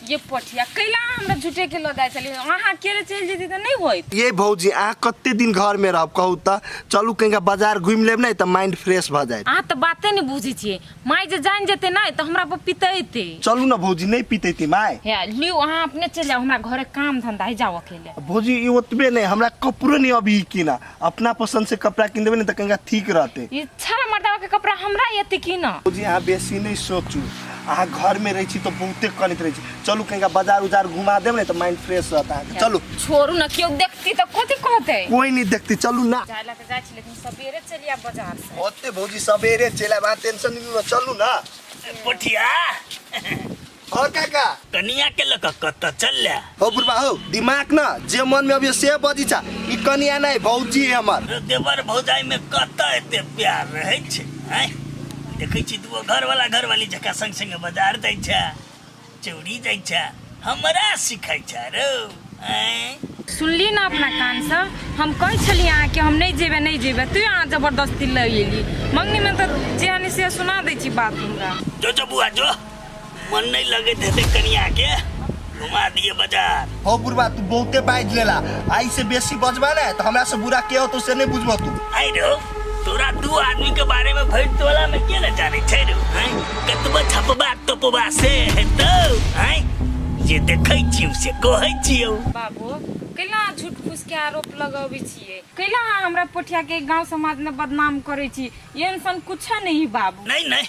ये पठिया कैला हमरा झूठे के लदा चली वहां केरे चल जेती त नहीं होइत। ये भौजी आ कत्ते दिन घर में रहब कहू त चलू कहीं बाजार घूम लेब नहीं त माइंड फ्रेश भ जाए। आ त बाते नहीं बुझी छिए माई जे जान जेते नहीं त हमरा पर पितैते। चलू ना भौजी नहीं पितैती माई। हे लियो वहां अपने चल जाओ हमरा घरे काम धंधा है जाओ अकेले। भौजी ये ओतबे नहीं हमरा कपड़ो नहीं अभी किना अपना पसंद से कपड़ा किन देबे नहीं त कहीं ठीक रहते। ये छरा मर्दावा के कपड़ा हमरा येते की ना। भौजी आ बेसी नहीं सोचू आ घर में रही छी तो बहुते कनित रही छी। चलू कहीं बाजार उजार घुमा देब नहीं तो माइंड फ्रेश रहता है। चलू छोरू ना क्यों देखती तो कथि कहते। कोई नहीं देखती चलू ना। जाला त जाय छी लेकिन सबेरे चलिया बाजार से। ओते भौजी सबेरे चला बा टेंशन नहीं लो चलू ना। पठिया और काका कनिया के लक कत चलल्या हो बुढ़बा हो दिमाग ना जे मन में अभी से बजी छा ई कनिया नहीं भौजी है हमर। देवर भौजाई में कत एते प्यार रहे छे हैं। देखै छी दुगो घर वाला घर वाली जका संग संग बाजार जाइ छा चौड़ी जाइ छा हमरा सिखाइ छा रो हैं। सुनली ना अपना कान से हम कह छली आ कि हम नहीं जेबे तू यहाँ जबरदस्ती ले एली मंगनी में तो जेहनी से सुना दै छी बात हमरा। जो बुआ जो मन नहीं लगे थे कनिया के घुमा दिए बाजार। हो बुढ़बा तू बहुते बाइज लेला आई से बेसी बजबा ना तो हमरा से बुरा के हो तो से नहीं बुझबो तू। आई रो तोरा दू आदमी के बारे में भइल तोला में के न जाने छै रो हैं। कतबा छपबा टपबा से हेतौ हैं जे देखै छी से कहै छियौ। बाबू कैला झूठ फूस के आरोप लगाबै छिए कैला हमरा पोठिया के गांव समाज में बदनाम करै छी ये इंसान कुछ नहीं बाबू। नहीं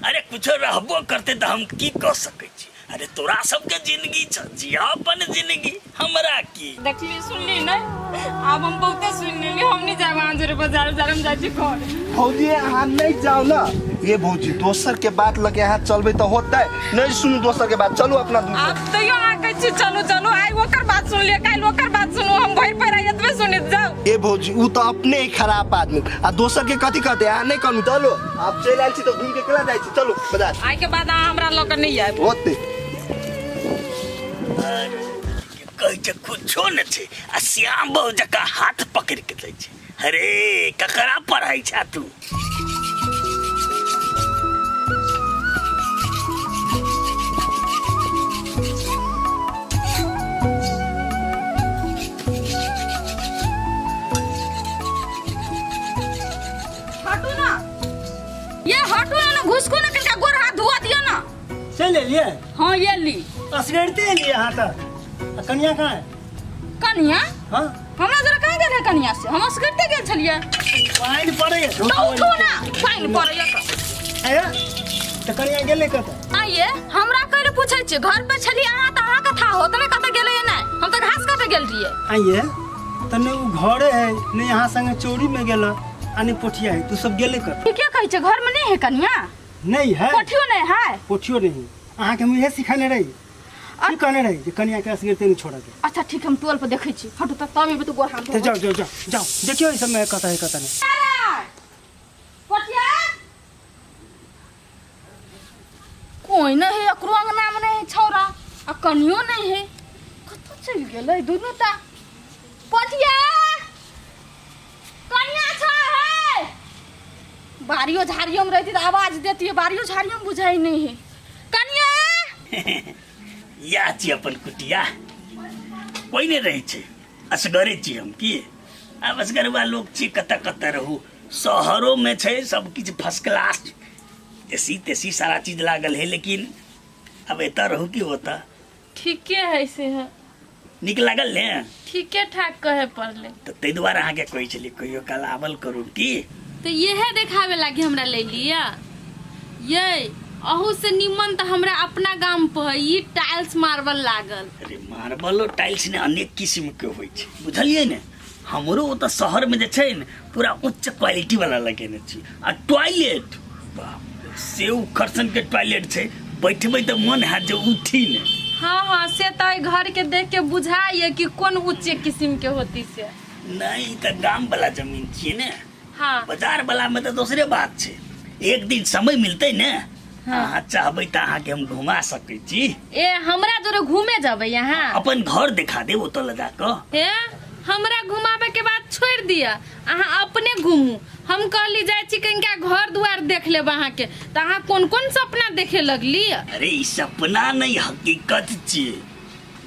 अरे कुछ रहबो करते तो हम की कह सकै छी। अरे तोरा सबके जिंदगी छ जिया अपन जिंदगी हमरा की। देखली सुनली नहीं अब हम बहुते सुन लेली हम नहीं जाब आजरे बाजार हम जाय छी घर। भौजी अहाँ नहीं जाओ ना ये भौजी दोसर के बात लगे यहाँ चलबे तो होता है नहीं सुनू दोसर के बात चलू अपना दूर। अब तो यो आ कहै छी चलो आई ओकर बात सुन लिया काल ओकर बात सुनो हम भई पर एतबे सुनत जाओ। ए भौजी उ तो अपने ही खराब आदमी आ दोसर के कथि कहते यहाँ नहीं कहू चलो आप चल आइल छी तो घूम के केला जाय छी चलो बाजार। आई के बाद हमरा लोग नहीं आए होते कहै छै कुछो न छै आ श्याम बहु जका हाथ पकड़ के दै छै। अरे ककरा पढ़ाई छा तू। हटू ना ये हटू ना घुसको ना कनका गोर हाथ धुआ दिया ना। चल ले लिए हां ये ली असगरते लिए हां त कन्या कहां है। कन्या हां हमरा जरा कहां गेल है कन्या से हम असगरते गेल छलिए। पाइन पड़े तो उठो ना फाइन पड़े है त कन्या गेले कत। आइए हमरा कह पूछे छी घर पे छली अहाँ त अहाँ कथा हो तने कत गेले ना हम त घास काटे गेल रहिए। आइए तने उ घरे है ने यहां संगे चोरी में गेल आनी पोठिया है तू सब गेले कत। ठीक है कहै छै घर में नहीं है कन्या नहीं है पोठियो नहीं है पोठियो नहीं अहाँ के मुझे सिखाने रही की कहने रही जे कन्या के असगरते नहीं छोड़ के। अच्छा ठीक हम टोल पे देखै छी हटू त तमे भी तो गोर हाथ तो जाओ देखियो इस समय कत है कत नहीं। पोठिया कोई नहीं है एकरो अंगना में नहीं है छौरा आ कनियो नहीं है कत चल गेलै दुनू ता। पोठिया कन्या छ है बारियो झाड़ियों में रहती तो आवाज देती है बारियो झाड़ियों में बुझाई नहीं है कन्या। या छी अपन कुटिया कोई नहीं रहे छे असगरे छी हम की अब असगरवा लोग छी कत रहू शहरों में छे सब किछ फर्स्ट क्लास ऐसी तैसी सारा चीज लागल है लेकिन अब एता रहू की होता। ठीक है से है निक लागल ने ठीक है ठाक कहे पड़ले तो तै द्वारा अहाँ के कहै छली कहियो काल आवल करू की। तो यह देखावे लागी हमरा ले लिया ये अहू से निमन तो हमरा अपना गांव पे ई टाइल्स मार्बल लागल। अरे मार्बल और टाइल्स ने अनेक किस्म के होय छै बुझलिए ने हमरो ओत शहर में जे छै ने पूरा उच्च क्वालिटी वाला लगेने छी आ टॉयलेट बाप से खरसन के टॉयलेट छै बैठबै त मन है जे उठी ने। हाँ से तो घर के देख के बुझाइए कि कौन उच्च किस्म के होती से। नहीं त गांव वाला जमीन छिए ने हाँ बाजार वाला में तो दूसरे बात छै एक दिन समय मिलते ने हाँ चाहबै त अहाँ के हम घुमा सकै छी। ए हमरा जोरे घूमे जाबे यहाँ अपन घर दिखा देब ओत ले जाके। ए हमरा घुमावे के बाद छोड़ दिया अहाँ अपने घूमू हम कहली जाए छी कनिका घर दुआर देख ले वहाँ के तो अहाँ कौन कौन सपना देखे लगली? अरे ई सपना नहीं हकीकत छियै।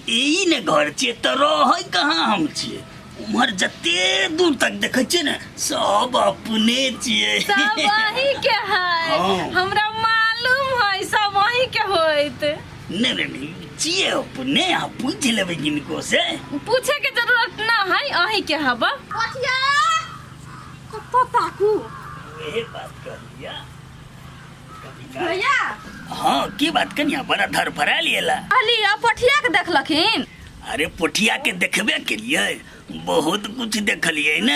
यही ने घर छियै तो रह कहाँ हम छियै। उम्हर जते दूर तक देखे छियै ने सब अपने छियै। सब वही के है। हाँ। हमरा मालूम है सब वही के होइत। नहीं छियै अपने। आप पूछ लेबै किनको से। पूछे के जरूरत ना है अही के हबा। पठिया कतो ताकू वही बात कर लिया। भैया हाँ की बात कनिया बड़ा धर फरा लिएला। अली आ पठिया के देखलखिन। अरे पोठिया के देखबे के लिए बहुत कुछ देखलिए न।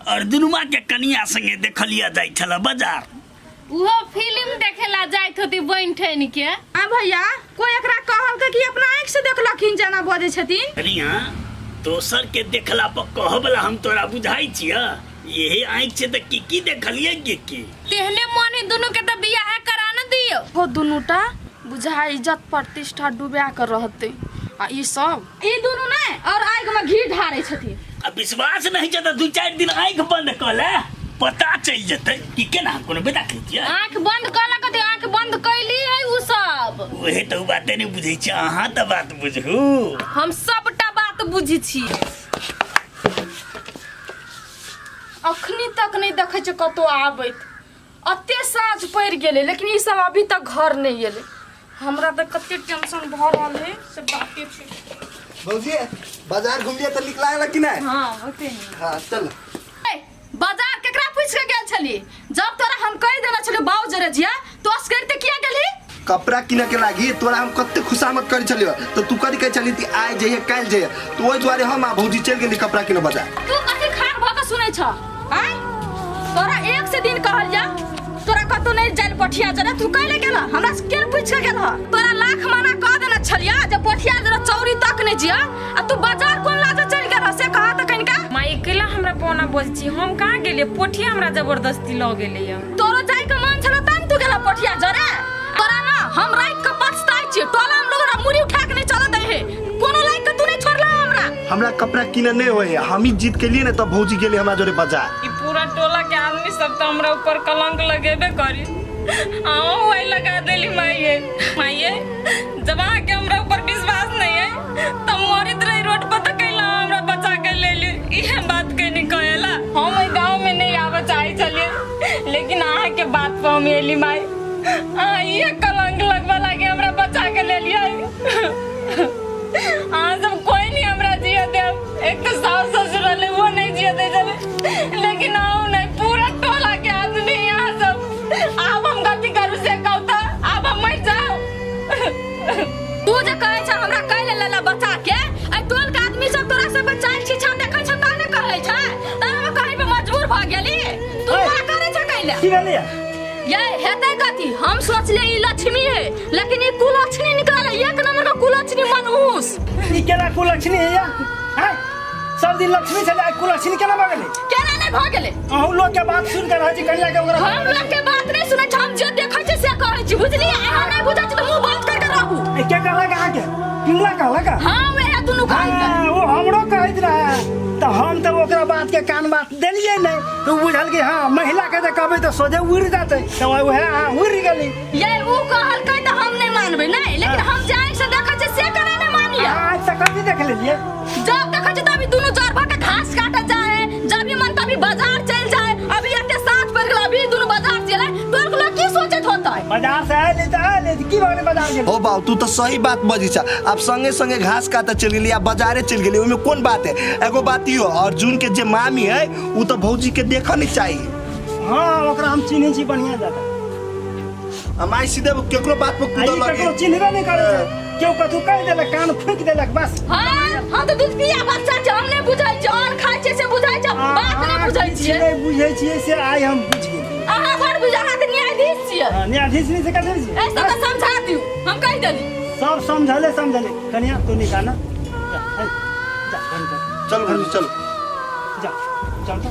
अर्जुनमा के कनिया संगे देखलिया जाय छला बाजार। वो फिल्म देखेला जाइत होती बन ठन के। आ भैया कोई एकरा कहल के कि अपना आँख से देखलखिन जना बजे छथिन। कनिया दोसर के देखला पर कहबला हम तोरा बुझाई छिया। यही आँख से त की देखलिए की तेहने मने दोनों के त बियाह करा न दियो। हो दुनुटा बुझा इज्जत प्रतिष्ठा डुबा कर रहते आ ई सब ई दुनु ने और आँख में घी ढारे छथिन। अब विश्वास नहीं जता 2-4 दिन आँख बंद कर ले पता चल जते कि केना कोनो बेटा कहतिया। आँख बंद कला कते आँख बंद कैली है उ सब। ओहे तो बाते नहीं बुझै छी। अहाँ त बात बुझू। हम सबटा बात बुझी छी। अखनी तक नहीं देखे छ कतो आबैत। अते साँझ पड़ गेले लेकिन ई सब अभी तक घर नहीं एले। हमरा त कते टेंशन भ रहल है से बाते छै। भौजी बाजार घूमिए तो निकला है कि नहीं? हां होते नहीं। हाँ चल। बाजार केकरा पूछ के गेल छली? जब तोरा हम कह देना छले बाऊ जरे जिया तो असकरते किया गेली? कपड़ा किने के लागी तोरा हम कते खुशामत करी छलियो तो तू करी कह चली थी आय जइए काल जइए तो ओइ दुआरे हम आ भौजी चल गेली कपड़ा किने बाजार। तू कथि खान भ के सुनै छ? आय तोरा एक से दिन कहल जा तोरा कतो नहीं जाल पठिया जरे तू कहले गेल हमरा से के पूछ के गेल? तोरा लाख माना कह देना छलिया जब पठिया जरे चौरी तक नहीं जिया आ तू बाजार कोन लाज चल गेल से कहा त कनिका? माई अकेला हमरा पौना बजची हम कहाँ गेलिए पोठिया हमरा जबरदस्ती ल गेलिए। तोरो जाय के मन छला तन तू गेला पठिया जरे। तोरा ना हम रात के पछताई छी। टोला हम लोग मुरी उठा के नहीं चलत है। कोनो लायक के तू नहीं छोड़ला हमरा कपड़ा किने नहीं होए हम ही जीत के लिए ना तब भौजी गेली हमरा जोरे बाजार। ई पूरा टोला के आदमी सब तो हमरा ऊपर कलंक लगेबे करी। आओ वही लगा देली माईए। माईए जब आके हमरा ऊपर विश्वास नहीं है तब मरित रही रोड पर त कैला हमरा बचा के ले ली। ये बात के नहीं कहेला। हम ई गांव में नहीं आवे चाहे चलिए लेकिन आहा के बात पर हम एली माई। आ ये कलंक लगवा लागे हमरा बचा के ले लिया। आ सब कोई नहीं हमरा जिया दे। एक तो सास ससुर वाले वो नहीं जिया दे चले लेकिन आओ नहीं पूरा टोला के आदमी यहाँ सब। अब हम गलती करू से कहता अब हम मर जाओ। तू जे कहे छ हमरा कह ले लेला बचा के ए टोल के आदमी सब तोरा सब चाल छिछा देखे छ त ने कहै छ त हम कहीं पे मजबूर भ गेली। तू का करे छ कहले? की भेलै? ये हेतै कथि? हम सोचले ई लक्ष्मी है लेकिन ई कुलक्षणी निकलल। एक नंबर का कुलक्षणी मनहूस। ई केना कुलक्षणी है या? हैं? सब दिन लक्ष्मी चले कुलक्षणी केना भ गेलै? केना नहीं भ गेले? अहू लोग के बात सुन के रहै छी कनिया के ओकरा। हम लोग के बात नहीं सुनै छ। हम जे देखै छी से कहै छी बुझलिए। अहाँ नहीं बुझै छी त मुंह बंद करके रहू। ए के कहला कहाँ के? किनला कहला का? हां वह दुनु कहै छ। हाँ, वो हमरो कहैत रहे तो हम तो ओकरा बात के कान बात देलिए नहीं तो बुझल कि हाँ महिला के कहबै तो सोझे उड़ जाते तो वह हाँ उड़ गेली। ये ऊ कहल कह त हम नहीं मानबे नहीं लेकिन हम जाय से देखै छी से करे नहीं मानिए। आज तक कभी देख लेलिए जब देखै छी तभी दोनों जोर भर के घास काटे जाए जब भी मन तभी बाजार चल जाए। अभी एते साथ पर गेल अभी दोनों बाजार चले तो लोग की सोचत होता है? बाजार से आए की बारे बाजार गेली? ओ बाऊ तू तो सही बात बजी छ। अब संगे संगे घास काटे चल गेली या बाजारे चल गेली ओमे कौन बात है? एगो बात इहो अर्जुन के जे मामी है उ तो भौजी के देखा नहीं चाहिए। हाँ ओकरा हम चिन्है छी बढ़िया जाता। हमारी सीधे केकरो बात पे कूदल आई लगे। ककरो चिन्हबे नहीं करे छै। केओ कतु कह देलक कान फूंक देलक बस। हां हम तो दूध पिया बच्चा छ। हम नहीं बुझै छी और खाइ छी से बुझै छ बात नहीं बुझै छी। नहीं बुझै छी से आइ हम बुझ गेली। अहाँ बड़ बुझा त न्यायाधीश छियै। न्यायाधीश नहीं से कहै छी। ऐसा तो समझा दियो हम कह देली। सब समझले कनिया तू निकाल ना जा जा बंद कर। चलो भौजी चलो जा चल तो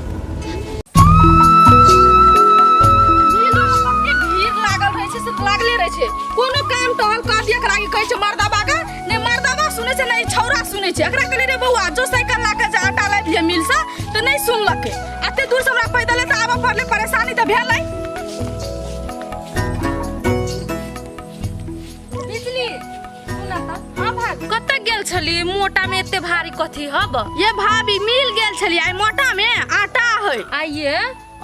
भीड़ लागल रहे छै से लागले रहे छै। कोनो काम टहल कर दिया करा के कहै छै मर्दाबा का नहीं मर्दाबा सुनै छै नहीं छौरा सुनै छै। एकरा कहले रे बौआ जो साइकिल ला के जा आटा ला दिए मिल से तो नहीं सुनलके। एते दूर से हमरा पैदल त आबे पड़ले भेलै बिजली सुना त हां भाभी कतऽ गेल छली मोटा में एते भारी कथी हब ये भाभी मिल गेल छलिए आइ मोटा में आटा है आइए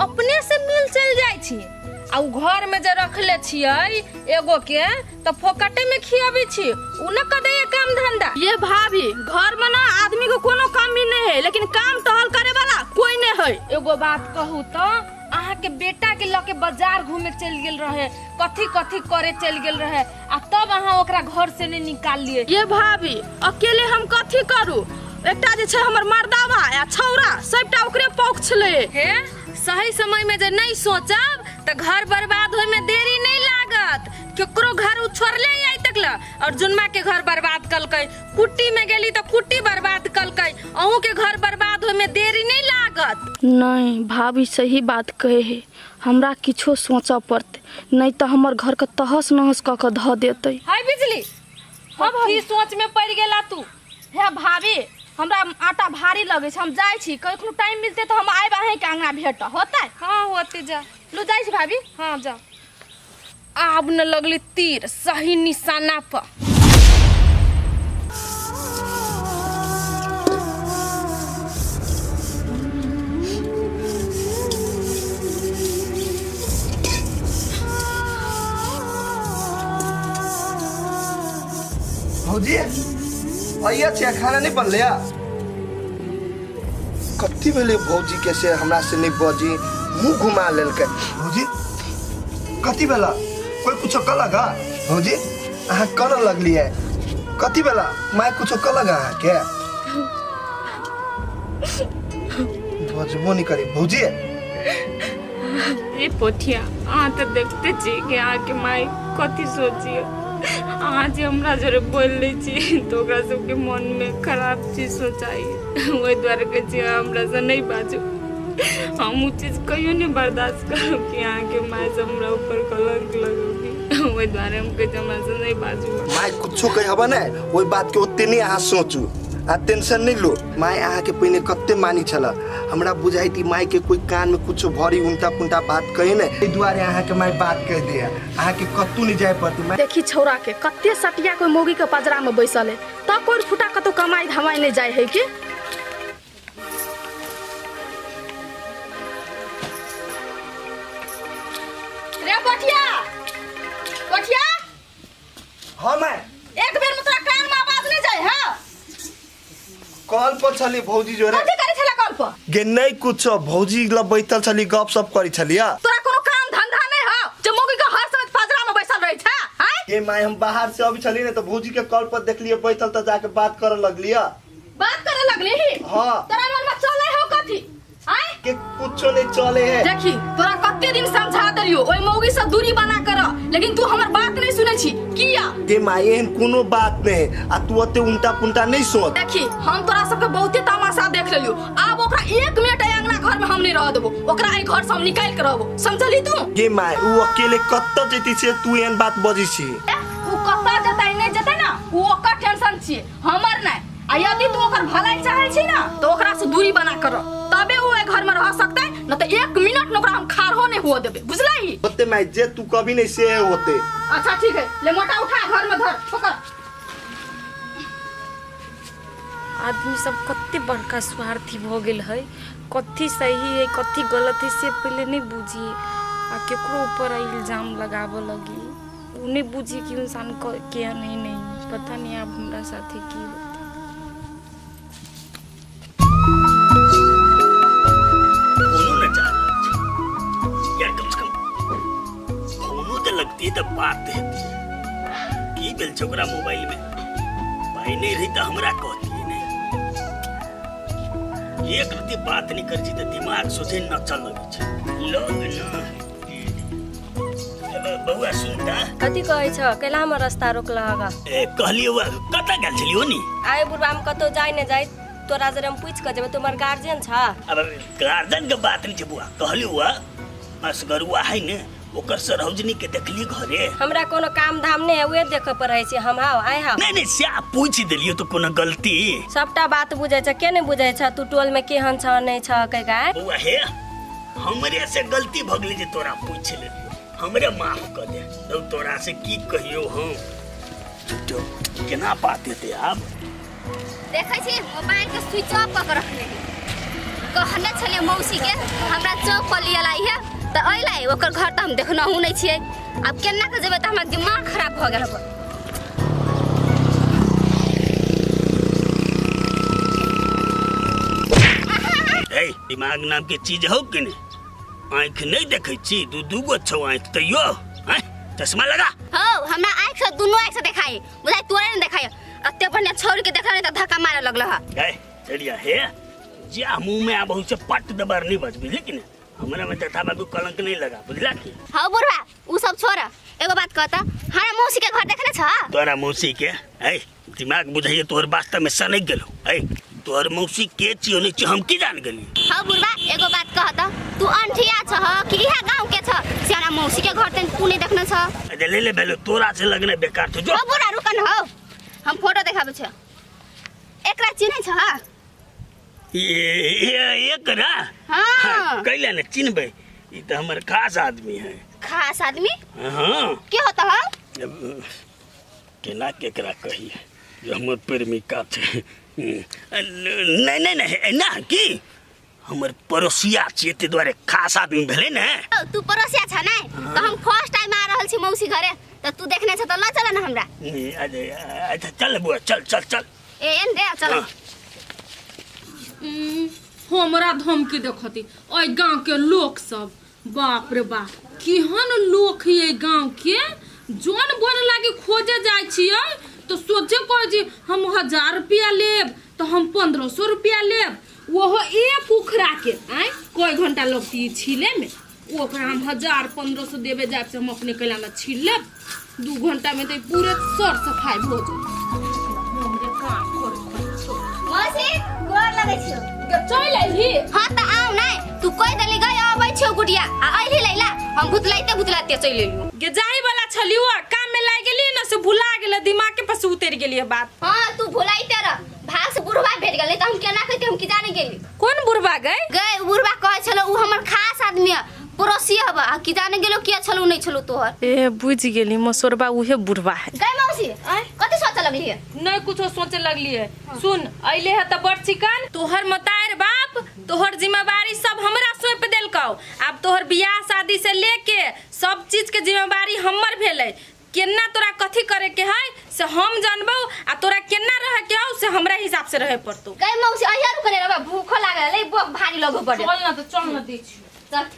अपने से मिल चल जाइ छी आ उ घर में जे रखले छियै एगो के त फोकटे में खियाबे छी उ न कदे काम धंधा ये भाभी घर में ना आदमी को कोनो काम भी नहीं है लेकिन काम टहल करे वाला कोई नहीं है एगो बात कहू तो अहाँ के बेटा के लके बाजार घूमे चल गेल रहे कथी कथी करे चल गेल रहे आ तब अहाँ ओकरा घर से नहीं निकाल लिए ये भाभी अकेले हम कथी करू एकटा जे छै हमर मर्दावा आ छौरा सबटा ओकरे पौक छले हे सही समय में जे नहीं सोचब त घर बर्बाद होय में देरी नहीं लागत केकरो घर उछोड़ले आई तकला और जुनमा के घर बर्बाद कलकै कुट्टी में गेली तो कुट्टी बर्बाद कलकै अहू के घर बर्बाद होय में देरी नहीं लागत नहीं भाभी सही बात कहे है हमरा किछो सोचा पड़ते नहीं तो हमर घर के तहस नहस क के ध देते हाय बिजली की सोच में पड़ गेला तू हे भाभी हमरा आटा भारी लगे छै हम जाय छी कखनो टाइम मिलते तो हम आइब अहीं के अंगना भेट होतै हाँ होते जा लो जाय छी भाभी हाँ जा आब न लगली तीर सही निशाना पर भौजी आइया छै खाना नहीं बनले या कथी भेले भौजी के से हमरा से नहीं बजी मुंह घुमा लेलकै भौजी कथी भेला कोई कुछ कहलगा भौजी अहाँ कर लगली है कथी भेला माय कुछ कहलगा अहाँ के बजबो नहीं करी भौजी ए पोठिया आ तो देखते छी कि आके माई कथी सोचिए आज हमरा जरे बोल लै छी तो ओकरा सबके मन में खराब चीज सोचाई ओहि द्वारे के छी हमरा से नहीं बाजू हम उ चीज कहियो नहीं बर्दाश्त करू कि आके माई से हमरा ऊपर कलंक लगोगी ओहि द्वारे हम के हमरा से नहीं बाजू माय कुछो कहबा नै ओई बात के ओते नहीं अहाँ सोचू आ टेंशन नहीं लो माय अहाँ के पहिने कत्ते मानी छला हमरा बुझाई थी माय के कोई कान में कुछ भरी उल्टा पुल्टा बात कहे ने एहि दुआरे अहाँ के माय बात कह दिया अहाँ के कत्तू नहीं जाय पड़ती माय देखी छौरा के कत्ते सटिया कोई मोगी के पजरा में बैसल है तब कोई फुटा कतो कमाई धमाई नहीं जाय है कि रे पठिया पठिया हां माय एक बेर में तोरा कान में आवाज नहीं जाय है कॉल पर छली भौजी जोरे कथी करे छला कॉल पर गे नहीं कुछ भौजी ल बैठल छली गप सप करी छलिया तोरा कोनो काम धंधा नहीं हो जे मोगी के हर समय पजरा में बैसल रही छै हैं ये माय हम बाहर से अभी छली ने तो भौजी के कॉल पर देखलिए बैठल त जाके बात करे लगलिया बात करे लगली ही हां तोरा मन में चले हो कथी हैं के कुछो नहीं चले है देखी तोरा कत्ते दिन समझा दलियो ओई मौगी से दूरी बना कर लेकिन तू हमर बात नहीं सुनै छी किया के माय एहन कोनो बात नहीं आ तू ओते उल्टा पुल्टा नहीं सोच देखी हम तोरा सबके बहुते तमाशा देख लेलियो अब ओकरा 1 मिनट अंगना घर में हम नहीं रह देबो ओकरा ए घर से हम निकाल के रहबो समझली तू के माय उ अकेले कत्त जेती से तू एहन बात बजी छी उ कत्ता जतै नहीं जतै ना उ ओकर टेंशन छी हमर नहीं आ यदि तू ओकर भलाई चाहे छी ना तो ओकरा से दूरी बना कर तबे वो ए घर में रह सकतै न तो 1 मिनट न ओकरा हम खारहो नहीं हुआ देबे बुझलही होते माय जे तू कभी नहीं से होते अच्छा ठीक है ले मोटा उठा घर में धर पकड़ आदमी सब कत्ते बड़का स्वार्थी भ गेल है कथी सही है कथी गलत है से पहले नहीं बुझी आ केकरो ऊपर इल्जाम लगाबो लगी उ नहीं बुझी कि इंसान के नहीं पता नहीं अब हमरा साथे की होता कोनो न जा यार कम से कम कोनो तो लगती है तो बात है की बेल छोकरा मोबाइल में भाई नहीं रही तो हमरा कहती है नहीं एक रती बात नहीं कर जी तो दिमाग सोचे न चल लगे छे लोग न बउआ सुनता कथी कहै छ कैला हमर रास्ता रोकलहगा ए कहलियो कता गेल छलियो नी आइ बुढ़वा में कतो जाय ने जाय तोरा जरे हम पूछ के जेबे तुम्हार गार्जियन छ अब गार्जियन के बात नहीं छे बुआ कहलियो असगरुआ है ने ओकर सरौजनी के देखली घरे हमरा कोनो काम धाम नहीं है वे देख पड़ै छै हम हाउ आइ हाउ नहीं नहीं से पूछ देलियो तो कोनो गलती सबटा बात बुझै छ के नहीं बुझै छ तू टोल में केहन छ नहीं छ कै गाय बुआ हे हमरे से गलती भगली जे तोरा पूछ ले हमरे माफ कर दे तो तोरा से की कहियो हम तो केना बात हेते आब देखै छी मोबाइल के स्विच ऑफ क के रखले कहने छले मौसी के हमरा चौक पर लिया लाई है त अइलै ओकर घर त हम देखनहु नै छियै अब केना के जेबै त हमरा दिमाग खराब भ गेल ह ए दिमाग नाम के चीज हो कि नहीं आँख नहीं देखे छी दू गो छौ आँख तैयो चश्मा लगा हो हमरा आँख से दुनो आँख से देखाई बुझाई तोरे न देखाई अत्ते बढ़िया छोरी के देखले त धक्का मारे लगल ह ए चलिया हे जा मुंह में आबहु से पट दबर नहीं बच बुझली कि नहीं हमरा में तथा बाबू कलंक नहीं लगा बुझला कि हां बुढ़वा उ सब छोड़ एगो बात कहता हमरा मौसी के घर देखले छ तोरा मौसी के ए दिमाग बुझाइए तोहर वास्ता में सनक गेलो ए तोहर मौसी के छियो नहीं छी हम की जान गेली हां बुढ़वा एगो बात कहता तू अंठिया छ कि इहा गांव के छ सियाना मौसी के घर तन तू नहीं देखने छ अरे ले ले बेलो तोरा से लगने बेकार तो जो हां बुढ़ा रुकन हो हम फोटो देखाबे छ एकरा चिन्है छ ये एकरा हां कैला ने चिन्हबे ई त हमर खास आदमी है खास आदमी हां के होता है केना केकरा कही जो हमर प्रेमिका छे नहीं नहीं नहीं ना की हमर पड़ोसिया छियै ते द्वारे खास आदमी भेले ने तू पड़ोसिया छ नै त हम फर्स्ट टाइम आ रहल छी मौसी घरे त तू देखने छ त ल चल न हमरा अरे अच्छा चल बुआ चल चल चल ए एन दे चल हमरा धमकी देखती ओइ गांव के लोग सब बाप रे बाप केहन लोग है गांव के जोन बन लागे खोजे जाय छियै तो सोचे कह जी हम 1000 रुपया लेब तो हम 1500 रुपया लेब वो एक उखरा के आय कोई घंटा लगती छीले में ओकरा हम 1000-1500 देबे जाब से हम अपने कैला में छील लेब 2 घंटा में तो पूरे सर सफाई हो जाए हमरे काम कर मौसी गोर लगै छियो चल आइली हां त आउ नै तू कोइ देली गय आबै छियो गुडिया आ आइली लैला हम भुतलाते चल एलु गे जाई वाला छलियो काम में लाग गेली न से भुला गेल दिमाग के पास उतर गेली बात हां तू भुलाइते र भाग से बुढ़वा भेट गेलै त हम केना कहते हम की जाने गेली कौन बुढ़वा गए गय बुढ़वा कहै छलो उ हमर खास आदमी है पड़ोसी हबा की जाने गेलो किया छलो नै छलो तोहर ए बुझ गेली मसोरबा उहे बुढ़वा है गय मौसी कथि सोचे लगली है नहीं कुछ सोचे लगली है सुन अइले है त बड़ चिकन तोहर मतायर बाप तोहर जिम्मेवारी सब हमरा सौंप देलकौ अब तोहर बियाह शादी से लेके सब चीज के जिम्मेवारी हमर भेलै केना तोरा कथि करे के है से हम जानबो आ तोरा केना रहे के हो से हमरा हिसाब से रहे पड़तो गय मौसी अहिया रुक रे बाबा भूख लागल है भारी लगो पड़े चल ना दै छी चल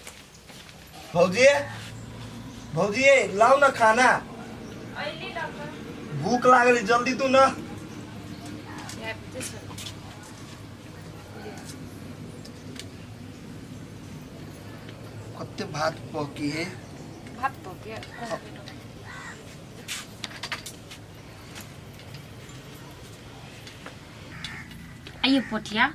भौजी लाओ ना खाना भूख लागल जल्दी तू ना कत्ते भात पकी है भात पके आइए पोठिया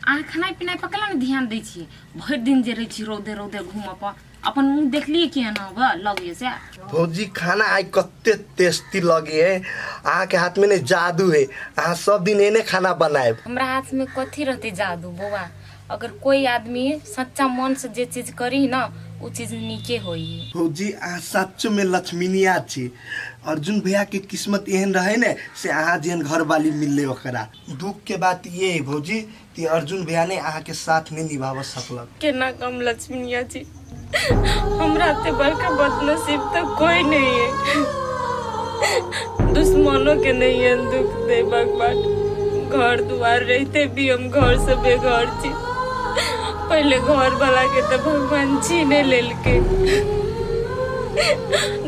अहाँ खाना पीना पकला ने ध्यान दै छी भरि दिन जे रहै छी रौदे रौदे घूम पर अपन मुंह देखलिए कि न ग लगे से भौजी खाना आई कत्ते टेस्टी लगे है अहाँ के हाथ में ने जादू है अहाँ सब दिन एने खाना बनाए हमरा हाथ में कथी रहते जादू बौआ अगर कोई आदमी सच्चा मन से जे चीज करी ना वो चीज नीके होई भौजी अहाँ सच्चो में लक्ष्मीनिया छी अर्जुन भैया के किस्मत एहन रहे ने से अहाँ जेहन घर वाली मिलले ओकरा दुख के बात ये है भौजी कि अर्जुन भैया ने अहाँ के साथ नहीं निभाव सकलक केना कम लक्ष्मीनिया जी हमरा ते बड़का बदनसीब तो कोई नहीं है दुश्मनों के नहीं है दुख दे भगवान घर द्वार रहते भी हम घर से बेघर छी पहले घर वाला के तो भगवान छीने लेलके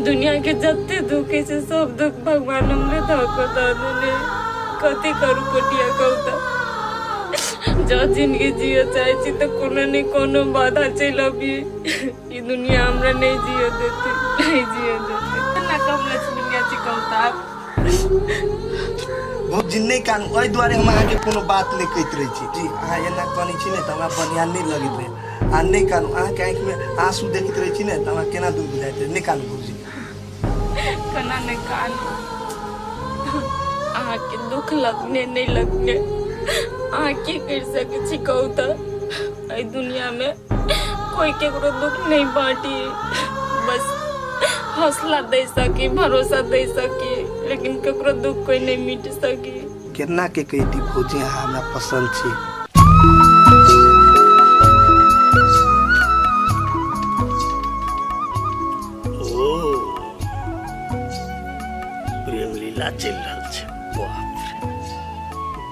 दुनिया के जत्ते दुख से सब दुख भगवान हमरे धको दने कथी करू कोटिया कहता जो जिंदगी जियो चाहे छी तो कोनो न कोनो बाधा चलबी ई दुनिया हमरा नहीं जियो देते नहीं जियो देते ना कम लक्ष्मीनिया जी कहता बहुत जिन्ने कान ओइ द्वारे हम अहाँ के कोनो बात नहीं कहत रही छी जी अहाँ एना कहनी छी ने त हमरा बढ़िया नहीं लगत रहे आ नहीं कान अहाँ के आंख में आंसू देखत रही छी ने त हमरा केना दुख बुझाइत रहे नहीं कान भौजी कना ने कान आहा के दुख लगने नहीं लगने आहा की कर सके छी कहता ए दुनिया में कोई केकरो दुख नहीं बांटी, बस हौसला दे सकी, भरोसा दे सकी, लेकिन केकरो दुख कोई नहीं मिट सकी। केना के कहती भौजी अहाँ हमरा पसंद छी। ओ प्रेम लीला चल रहल छै, बाप रे,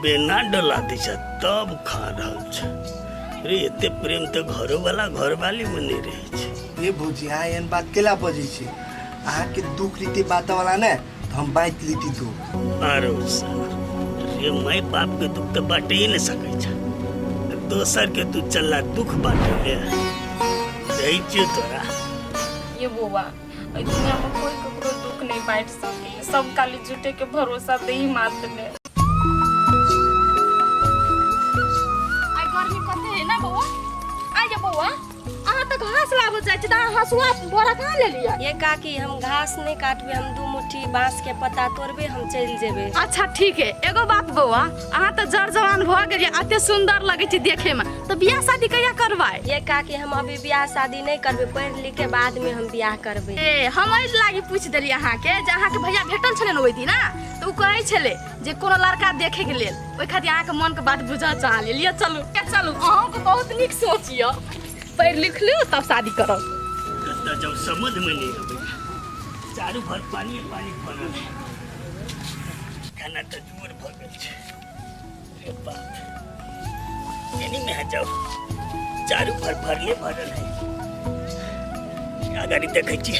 बिना डला दै छै तब खा रहल छै रे। एते प्रेम तो घरो वाला घरवाली में नहीं रहे छै। ये भौजी अहाँ एहन बात केला बजै छी? अहाँ के दुख रीति बात वाला ने तो हम बात लीती दुख। आरो सर रे, माय बाप के दुख तो बांटे ही नहीं सकै छै, दोसर के तू चला दुख बांटे ले रही छियो तोरा। ये बुआ, इस दुनिया में कोई केकरो दुख नहीं बांट सके, सब काली झूठे के भरोसा दे ही मात ले। आई गर्मी कते है ना बउआ? आई जा बउआ, अहाँ तो घास लाबो जाय छी, त हसुआ बोरा कहाँ ले लिया? ये काकी हम घास नहीं काटबे, हम 2 मुट्ठी बांस के पत्ता तोड़बे, हम चल जेबे। अच्छा ठीक है। एगो बात बउआ, अहाँ तो जर जवान भ गेलिए, अते सुंदर लगे छी देखे में, तो बियाह शादी कहिया करबाय? ये काकी हम अभी ब्याह शादी नहीं करबे, पढ़ लिख के बाद में हम ब्याह करबे। ए हम एहि लागी पूछ देली अहाँ के जे अहाँ के भैया भेटल छले न ओइ दिन ना, तो उ कहै छले जे कोनो लड़का देखे के लेल, ओइ खातिर अहाँ के मन के बात बुझा चाह लेलिए। चलू के चलू, अहाँ के बहुत निक सोचियो, पढ़ लिख लियो तब शादी करब। कत्ता जब समझ में नहीं आवे, चारू भर पानी पानी भरल है, खाना तो जोर भ गेल छै रे बाप। एनी में जाओ, चारू भर भरले भरल है, अगाड़ी देखै छी।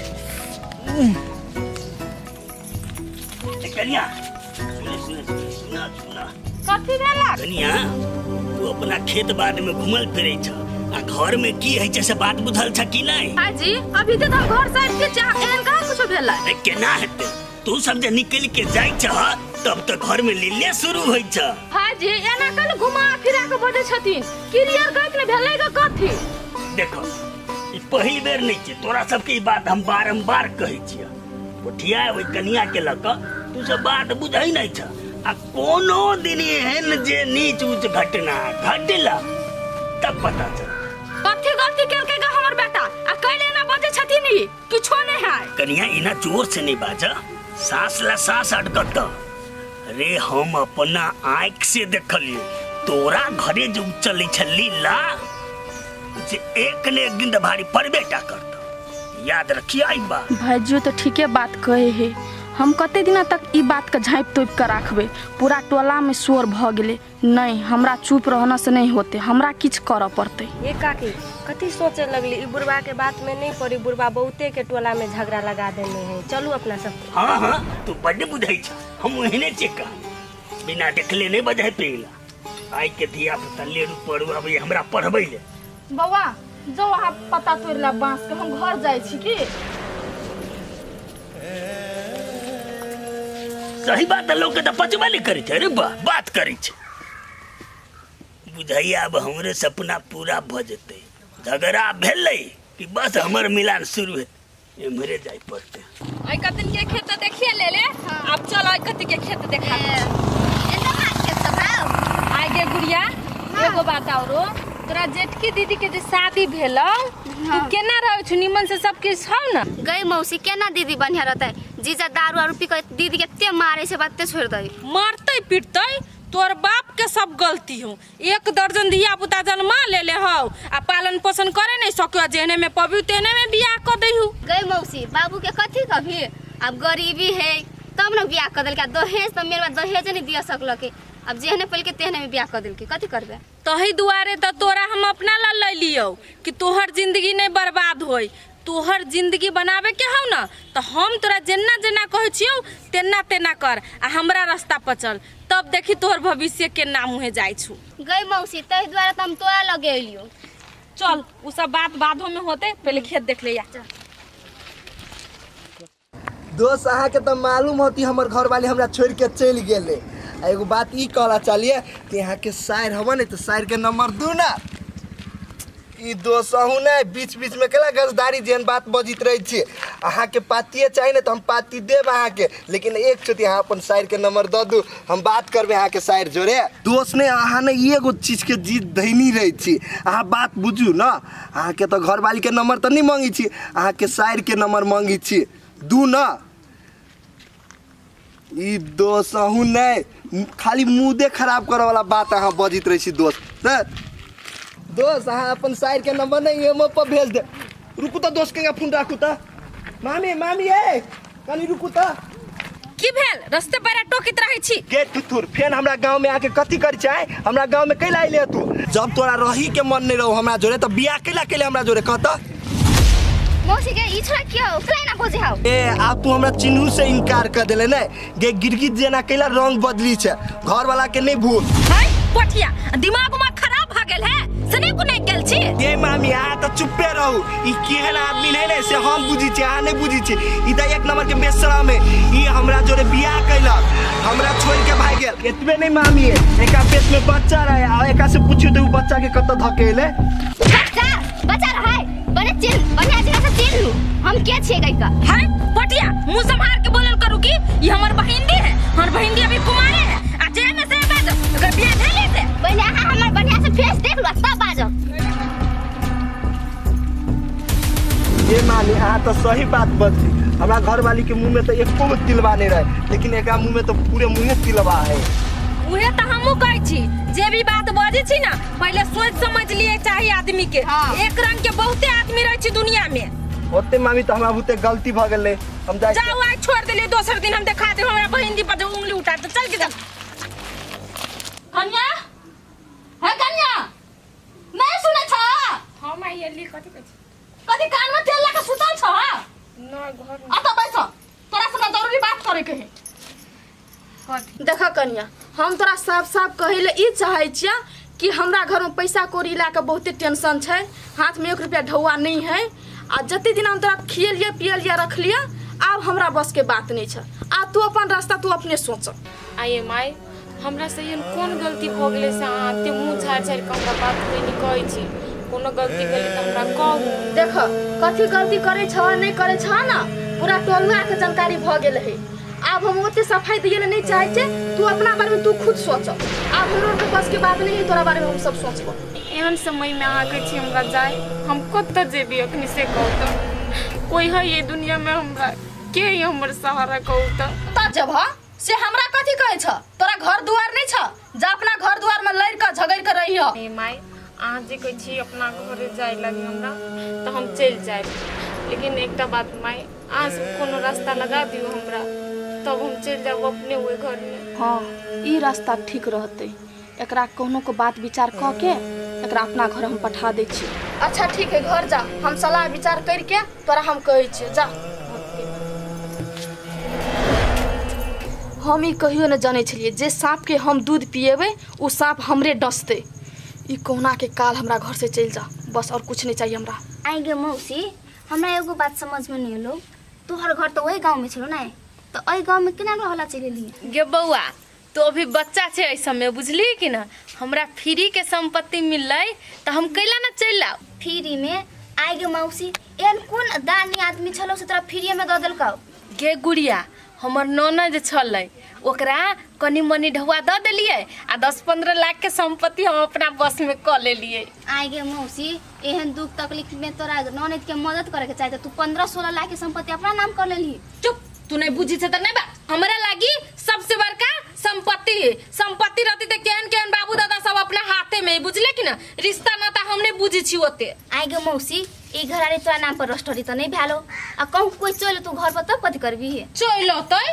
कनिया सुना कथी भेला? कनिया, तू अपना खेत बाड़ में घुमल फिरै छ, आ घर में की है से बात बुझल छ कि नहीं? हाजी अभी तो हम घर साइड के चाह एहन कहाँ कुछ भेला। केना हेतै? तू सब जे निकल के जाय छ तब तो घर में लीले शुरू होय छ। हाजी एना कल घुमा फिरा के बजे छथिन, क्लियर कहत ने भेलै ग कथी? देखो ई पहिल बेर नहीं छै, तोरा सबके ई बात हम बारंबार कहै छियै। पोठिया ओइ कनिया के लक तू सब बात बुझै नहीं छ, आ कोनो दिन एहन जे नीच ऊंच घटना घटला तब पता चल कथी गलती केलकै ग हमर बेटा, आ कैले ना बजे छथिन ई किछो नहीं है। कनिया इना जोर से नहीं बाजा, सांस ला सांस अटकत। रे हम अपना आँख से देखलिए तोरा घरे जो चली छली ला, जे एक ने एक दिन तो भारी पड़बेटा करता। याद रखिए आई बात। भाईजियो तो ठीके बात कहे है, हम कते दिना तक ई बात के झाँप तोप कर रखबे? पूरा टोला में शोर भ गेले। नहीं, हमरा चुप रहना से नहीं होते, हमरा किछ कर पड़ते। ये काकी कथी सोचे लगली? ई बुढ़वा के बात में नहीं पड़ी, बुढ़वा बहुते के टोला में झगड़ा लगा देने हैं। चलू अपना सब। हाँ हाँ तू बड़े बुझाई छ, हम ओहने चेका बिना देखले नहीं बजाय पेला। आई के धिया पुता लेरू पड़ू अब हमरा पढ़बै ले। बउआ जो वहाँ पता तोड़ ला बांस के, हम घर जाय छी की? सही बात है, लोग के तो पचबा नहीं करे छे रे बात करे छे। बुझाइया अब हमरे सपना पूरा भ जते। झगड़ा भेलै कि बस हमर मिलान शुरू है, एमरे जाय पड़ते। आई कतन के खेत देखिए ले ले। अब चल आई कति के खेत देखा। एतना बात के सब आई गे गुड़िया, एगो बात औरो, तोरा जेठकी दीदी के जे शादी भेलौ, तू केना रहै छु? निमन से सब किछ हौ ना? गई मौसी केना दीदी बढ़िया रहते? जीजा दारू आरू पी के दीदी के ते मारे से बातें छोड़ दई। मारते पिटते तोर बाप के सब गलती हो। 1 दर्जन धिया पुता जन्मा ले ले हौ, आ पालन पोषण करे नहीं सको, जेने में पबी तेने में बियाह कर दई। गई मौसी बाबू के कथी कभी? अब गरीबी है तब न बियाह कर दिलके, दहेज तो मेरे दहेज नहीं दिया सकल के, अब जेहने पहले के तेहने में बियाह कर दिलके, कथी करबे? तही दुआरे तो तोरा हम अपना ला ले लियो कि तोहर जिंदगी नहीं बर्बाद होई। तोहर जिंदगी बनावे के हौ ना, तो हम तोरा जेना जेना कहै छियौ तेना तेना कर, आ हमरा रास्ता पर चल, तब देखी तोहर भविष्य के नाम मुहे जाय छु। गई मौसी तही द्वारा तो हम तोरा लगे लियो। चल उ सब बात बादों में होते, पहले खेत देख ले। दोस्त अहाँ के तो मालूम होती हमर घर वाले हमरा छोड़ के चल गेले। एगो बात ई कहला चलिए कि यहाँ के शायर हवा नहीं तो शायर के नंबर 2 ना। ई दोसहु ने बीच बीच में केला गजदारी जेन बात बजित रही छी अहाँ के पातिए चाहिए ना तो हम पाती देब अहाँ के लेकिन एक चोटी अहाँ अपन साइर के नंबर दऽ दू हम बात करबे अहाँ के साइर जोड़े दोस्त ने अहाँ ने एगो चीज के जीत धैनी रही छी अहाँ बात बुझू ना अहाँ के तो घरवाली के नंबर तो नहीं मांगी छी अहाँ के साइर के नंबर मांगी छी दू ना ई दोसहु ने खाली मुँह खराब करे वाला बात अहाँ बजित रही छी दोस्त दोस्त अहाँ अपन साइड के नंबर नहीं एमओ पर भेज दे रुकू तो दोस्त के फोन राखू तो मामी मामी ए कनी रुकू तो की भेल रास्ते पर टोकित रही छी गेट थुथुर फेन हमरा गांव में आके कथी कर चाहे हमरा गांव में कैला आइले तू जब तोरा रही के मन नहीं रहो हमरा जोरे तो बियाह कैला केले हमरा जोरे कहता मौसी के ई छोरा कियो काहे ना बोझे हाउ ए आप तू हमरा चिन्हू से इनकार कर देले ने गे गिरगिट जेना कैला रंग बदली छे घर वाला के नहीं भूल हाय पठिया दिमाग में खराब भ गेल है सने को नहीं गेल छी ये मामी आ तो चुप्पे रहू ई केहन आदमी नहीं ने से हम बुझी छी आ नहीं बुझी छी ई त एक नंबर के बेशरम है ई हमरा जोरे बियाह कैला हमरा छोड़ के भाग गेल एतबे नहीं मामी है एका पेट में बच्चा रहे आ एका से पूछियो तो बच्चा के कत धकेले बच्चा रहे बने चिल बने जगह से चिल लू हम के छे गई का हाय पठिया मुंह संभाल के बोलल करू की ये हमर बहिंदी है हमर बहिंदी अभी कुमारे है आ जे में से बाज अगर बियाह भेले से पहले हमर बढ़िया से फेस देख लो तब बाजो ये मामी आ तो सही बात बदली हमरा घर वाली के मुंह में तो एको गो तिलवा नहीं रहे लेकिन एका मुंह में तो पूरे मुंह तिलवा है उहे त हमहु कहै छी जे भी बात बजे छी ना पहले सोच समझ लिए चाहिए आदमी के एक रंग के बहुते आदमी रह छी दुनिया में ओते मामी तो हमरा बहुते गलती भ गेले हम जाय जाओ आज छोड़ देले दोसर दिन हम दिखा दे हमरा बहिंदी पर उंगली उठा तो चल के जा कन्या है कन्या नहीं सुने छ हां माई एली कथि कथि कान में तेल लगा सुतल छ ना घर आ तो बैठ तोरा से जरूरी बात करे के है देखा कन्या हम तोरा साफ साफ कहिले ई चाहे छिया कि हमरा घर में पैसा कौड़ी ला के बहुते टेंशन छै हाथ में 1 रुपया ढौआ नहीं है आ जते दिन हम तोरा खियलिए पियलिए रखलिए अब हमरा बस के बात नहीं छै आ तू अपन रास्ता तू अपने सोच आये माई हमरा से ये कोन गलती भ गेले से आते मुंह झाड़ झाड़ के हमरा बात कोई नहीं कहै छी कोनो गलती भेले त हमरा कहू देख कथी गलती करे छ नहीं करे छ ना पूरा टोलुआ के जानकारी भ गेल है अब हम ओते सफाई दिए नहीं चाहे छे तू अपना बारे में तू खुद सोच अब हम के बस के बात नहीं है तोरा बारे में हम सब सोचबो एहन समय में आके छी हमरा जाय हम कत जेबी अखनी से कहू त कोई है ये दुनिया में हमरा के हमर सहारा कहू त जब से हमरा कथी कहे छ तोरा घर दुआर नहीं छ जा अपना घर दुआर में लड़ के झगड़ के रही हो ए माई आ जे कह छी अपना घरे जाय लगी हमरा त हम चल जाय लेकिन एकटा बात माई आज कोनो रास्ता लगा दियो हमरा तब हम चल जाब अपने हुए घर में हां ई रास्ता ठीक रहते एकरा कोनो को बात विचार क के एकरा अपना घर हम पठा दे छी अच्छा ठीक है घर जा हम सलाह विचार करके तोरा हम कहै छी जा हम ई कहियो न जाने छलिए जे सांप के हम दूध पिएबे उ सांप हमरे डसते ई कोना के काल हमरा घर से चल जा बस और कुछ नहीं चाहिए हमरा आई गे मौसी हमरा एगो बात समझ में नहीं आलो तोहर घर तो वही गांव में छलो ना तो ओई गांव में केना रहला चलेली गे बौआ तो अभी बच्चा छे ऐसा में बुझली कि ना हमरा फ्री के संपत्ति मिललै तो हम कैला ना चल आउ फ्री में आई गे मौसी एन कोन दानी आदमी छलो से तोरा फ्री में द देलकौ गे गुड़िया हमर ननद छलै ओकरा कनी मनी ढौआ द देलिए आ 10-15 लाख के संपत्ति हम अपना बस में क लेलिए आई गे मौसी एहन दुख तकलीफ में तोरा ननद के मदद करे के चाहे तू 15-16 लाख के संपत्ति अपना नाम कर लेली चुप तू नहीं बुझी छ त नहीं बा हमरा लागी सबसे बड़का संपत्ति रहती त केहन केहन बाबू दादा सब अपना हाथे में बुझले कि ना रिश्ता नाता हमने बुझी छी ओते आई गे मौसी ई घर आरे तोरा नाम पर रस्टोरी त नहीं भ्यालो आ कहू कोई चल तू घर पर तब कथि करबी चलते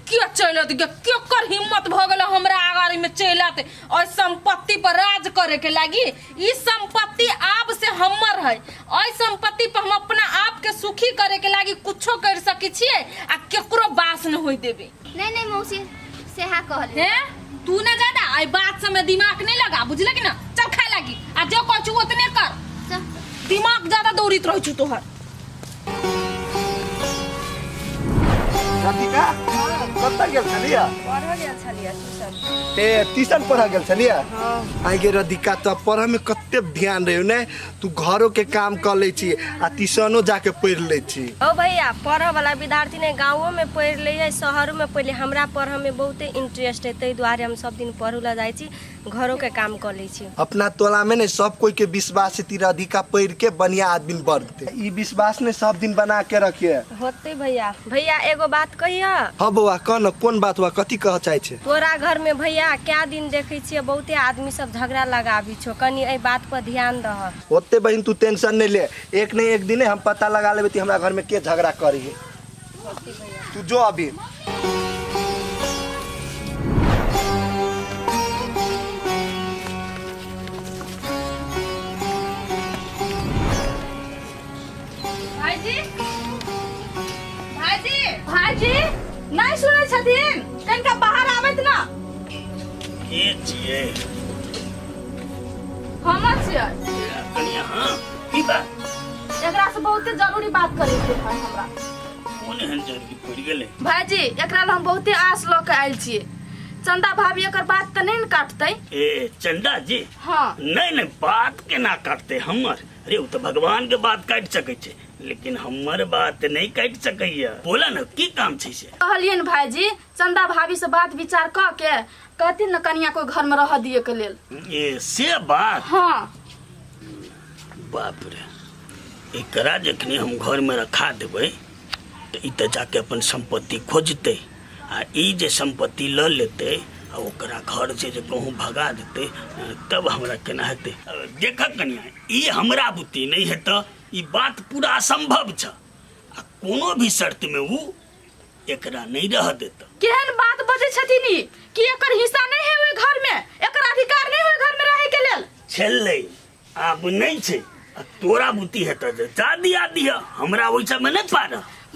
क्या चलत क्या कर हिम्मत भ गेल हमरा आगारी में चलत और संपत्ति पर राज करे के लागी ई संपत्ति आप से हमर है और संपत्ति पर हम अपना आप के सुखी करे के लागी कुछो कर सकी छिए आ केकरो बास न होई देबे नहीं मौसी सेहा कहले हे तू न ज्यादा आई बात से में दिमाग नहीं लगा बुझले कि ना चल खाए लागी आ जो कहू उतने कर दिमाग ज्यादा दौड़ित रह छु तोहर राधिका कतऽ गेल छलियै पढ़ गेल छलियै ट्यूशन। ए ट्यूशन पढ़ गेल छलियै आइ गे राधिका तो पढ़ में कते ध्यान रहे ने तू घरों के काम कर ले छी आ ट्यूशनो जाके पढ़ ले छी। ओ भैया पढ़ वाला विद्यार्थी ने गाँवों में पढ़ ले है शहरों में पढ़ ले। हमरा पढ़ में बहुते इंटरेस्ट है ताहि दुआरे हम सब दिन पढ़ ला जाइ छी घरों के काम कर ले छी। अपना टोला में ने सब कोई के विश्वास है राधिका पढ़ के बढ़िया आदमी बनते ई विश्वास ने सब दिन बना के रखिए होते भैया। भैया एगो बात कहिया। हाँ बउआ कह न कोन बात हुआ कथी कह चाहे छे। तोरा घर में भैया क्या दिन देखे छियै बहुते आदमी सब झगड़ा लगाबी छो कनी ए बात पर ध्यान दह। होते बहन तू टेंशन नहीं ले एक नहीं एक दिन हम पता लगा लेबे कि हमरा घर में के झगड़ा करी है। तू जो अभी भाईजी नहीं सुनै छथिन कनिका बाहर आबैत ना। के छियै हम छियै कनिया हाँ की बात एकरा से बहुते जरूरी बात करे के है हमरा। कोन एहन जरूरी पड़ गेलै भाईजी एकरा ल हम बहुते आस ल के आइल छियै चंदा भाभी एकर बात त नहीं न काटतै। ए चंदा जी हाँ नहीं बात केना काटते हमर अरे वो तो भगवान के बात काट सकै छै लेकिन हमर बात नहीं काट सकैया। बोला न की काम छै से कहलियन भाईजी चंदा भाभी से बात विचार क के कहती न कनिया कोई घर में रह दिए के लेल। ए से बात हाँ बाप रे एकरा जखनी हम घर में रखा देबै तो ई त जाके अपन संपत्ति खोजते आ ई जे संपत्ति ल लेते आ ओकरा घर से जे कहूँ भगा देते तब हमरा केना हेतै। देख कनिया ई हमरा बुद्धि नहीं है तो ई बात पूरा असंभव छ आ कोनो भी शर्त में ऊ एकरा नहीं रह देता। केहन बात बजे छथिन ई कि एकर हिस्सा नहीं है ओइ घर में एकर अधिकार नहीं है घर में रहे के लेल। छलै आब नहीं छै आ तोरा बुद्धि हेतै जे जा दिया दिया हमरा ओइ सब में नहीं पार।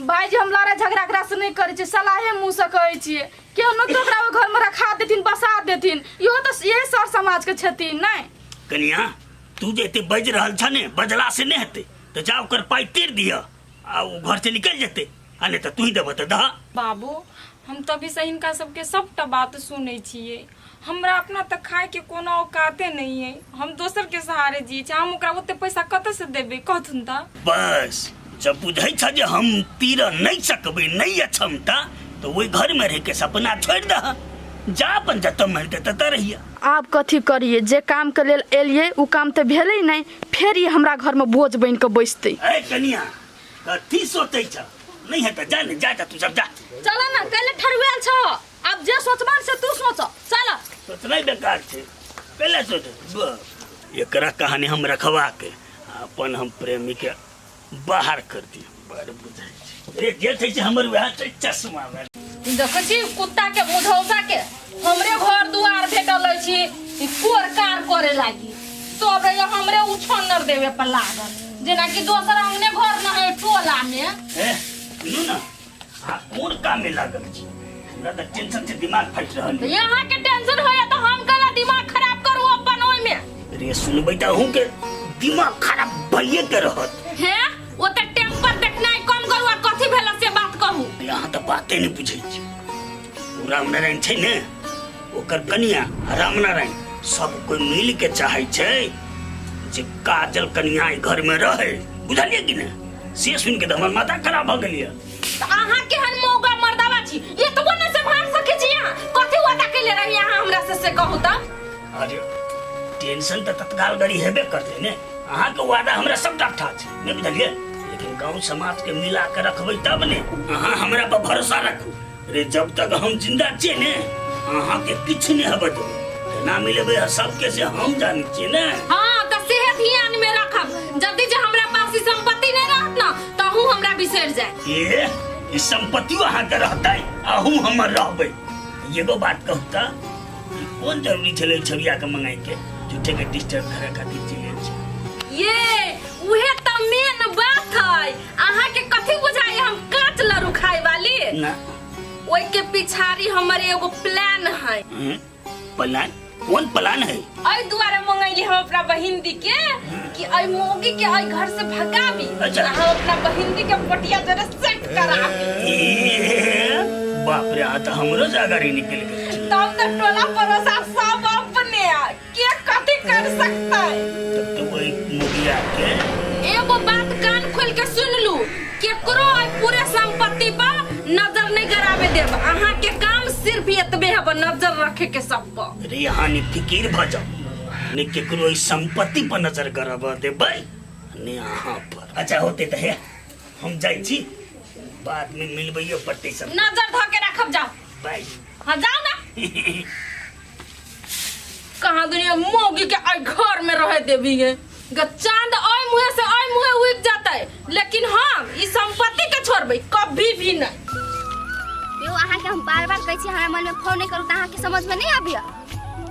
भाईजी हम लड़ाई झगड़ा एकरा से नहीं करे छी सलाहे मुंह से कहै छियै केहन तो ओकरा ओइ घर में रखा देथिन बसा देथिन इहो तो ये सर समाज के छथिन नहीं। कनिया तू जे एते बज रहल छ ने बजला से नहीं हेतै तो जा ओकर पाई तीर दिया आ वो घर से निकल जेते आ नहीं तो तू ही देबह तो दह। बाबू हम तभी से इनका सबके सबटा बात सुनै छियै हमरा अपना तक खाए के कोनो औकाते नहीं है हम दोसर के सहारे जी छै हम ओकरा ओते पैसा कतऽ से देबै कहथुन त। बस जब बुझै छ जे हम तीर नहीं सकबै नहीं क्षमता तो वही घर में रह के सपना छोड़ दह जा अपन जत मरते तत रहिया। आब कथी करिए जे काम के लेल एलिए उ काम तो भेलै नहीं फिर ये हमरा घर में बोझ बन के बैसते। ए कनिया कथी सोचै छ नहीं है तो जा ने जा तू सब जा चल ना कल ठरवेल छ अब जे सोचबान से तू सोच चल सोचना बेकार छे पहले सोच एकरा कहानी हम रखवा के अपन हम प्रेमी के बाहर कर दी बड़ बुझाई छै रे जे छै हमर वह चश्मा में देखै छी कुत्ता के मुझौसा के हमरे घर दुआर भेटल छी कोर कार करे लागी सब रे हमरे उछन्नर देवे पर लागल जेना कि दोसर अंगने घर न है टोला में। ए सुनु ना आ कोन काम में लागल छी हमरा त टेंशन से दिमाग फट रहल है। यहाँ के टेंशन होया तो हम कला दिमाग खराब करू अपन ओइ में। रे सुनबै त हूं के दिमाग खराब भइए के रहत है ओते टेम्पर देखनाइ कम करू आ कथि भेला से बात कहू। यहाँ तो बातें नहीं बुझे रामनारायण छै ने ओकर कनिया रामनारायण सब कोई मिल के चाहे छै जे काजल कनिया घर में रहे बुझलिए कि ने से सुन के तो हमर माथा खराब भ गेलिए। अहाँ केहन मौका मर्दावा छी ये तो ने से भाग सके छी यहाँ कथि वादा केले रही यहाँ हमरा से कहू त। अरे टेंशन तो तत्काल गड़ी हेबे करते ने अहाँ के वादा हमरा सबटा ठा छै नहीं बुझलिए लेकिन गांव समाज के मिला के रखबै तब ने अहाँ हमरा पर भरोसा रखू। रे जब तक हम जिंदा छियै ने अहाँ के किछ नहीं हेबे देबै केना मिलेबै सबके से हम जानै छियै ने। हां त सेहे ध्यान में रखब जल्दी जे हमरा पास ई संपत्ति नहीं रहत ना तहू हमरा बिसर जाय। ये ई संपत्ति अहाँ के रहतै अहू हमर रहबै। एगो बात कहू त कोन जरूरी छलै छौरिया के मंगाई के झूठे के डिस्टर्ब करे खातिर चले छै ये उहे त मेन बात है अहाँ के कथि बुझाई हम काट लरू खाए वाली ना ओइ के पिछाड़ी हमर एगो प्लान है। प्लान कौन प्लान है? आई दुआरे मंगैली हम अपना बहिंदी के कि आई मोगी के आई घर से भगाबी अच्छा। हम अपना बहिंदी के पटिया जरा सेट कराबी। बाप रे, आज हमरो जागरी निकल गई। तब तो टोला पड़ोसा सब अपने के कथी कर सकता है। तब तो वही मुखिया के एगो बात कान खोल के सुन लू, केकरो पूरे संपत्ति पर नजर नहीं गरावे देब। अहाँ के काम सिर्फ एतबे है नजर रखे के सब पर। अरे यहाँ नि फिकीर भ जाओ, ने केकरो इस संपत्ति पर नजर गरावा देबै ने यहाँ पर। अच्छा होते तो है, हम जाई छी, बाद में मिलबैयो पट्टी सब। नजर धो के रखब, जाओ। बाय। हाँ जाओ ना। कहाँ दुनिया मोगी के आई घर में रह देवी है। चांद आई मुहे से आई मुहे उग जाता है, लेकिन हम इस संपत्ति के छोड़बै कभी भी नहीं। यो अहाँ के हम बार-बार कहै छी हमरा मन में फोन नहीं करू त अहाँ के समझ में नहीं आबिया।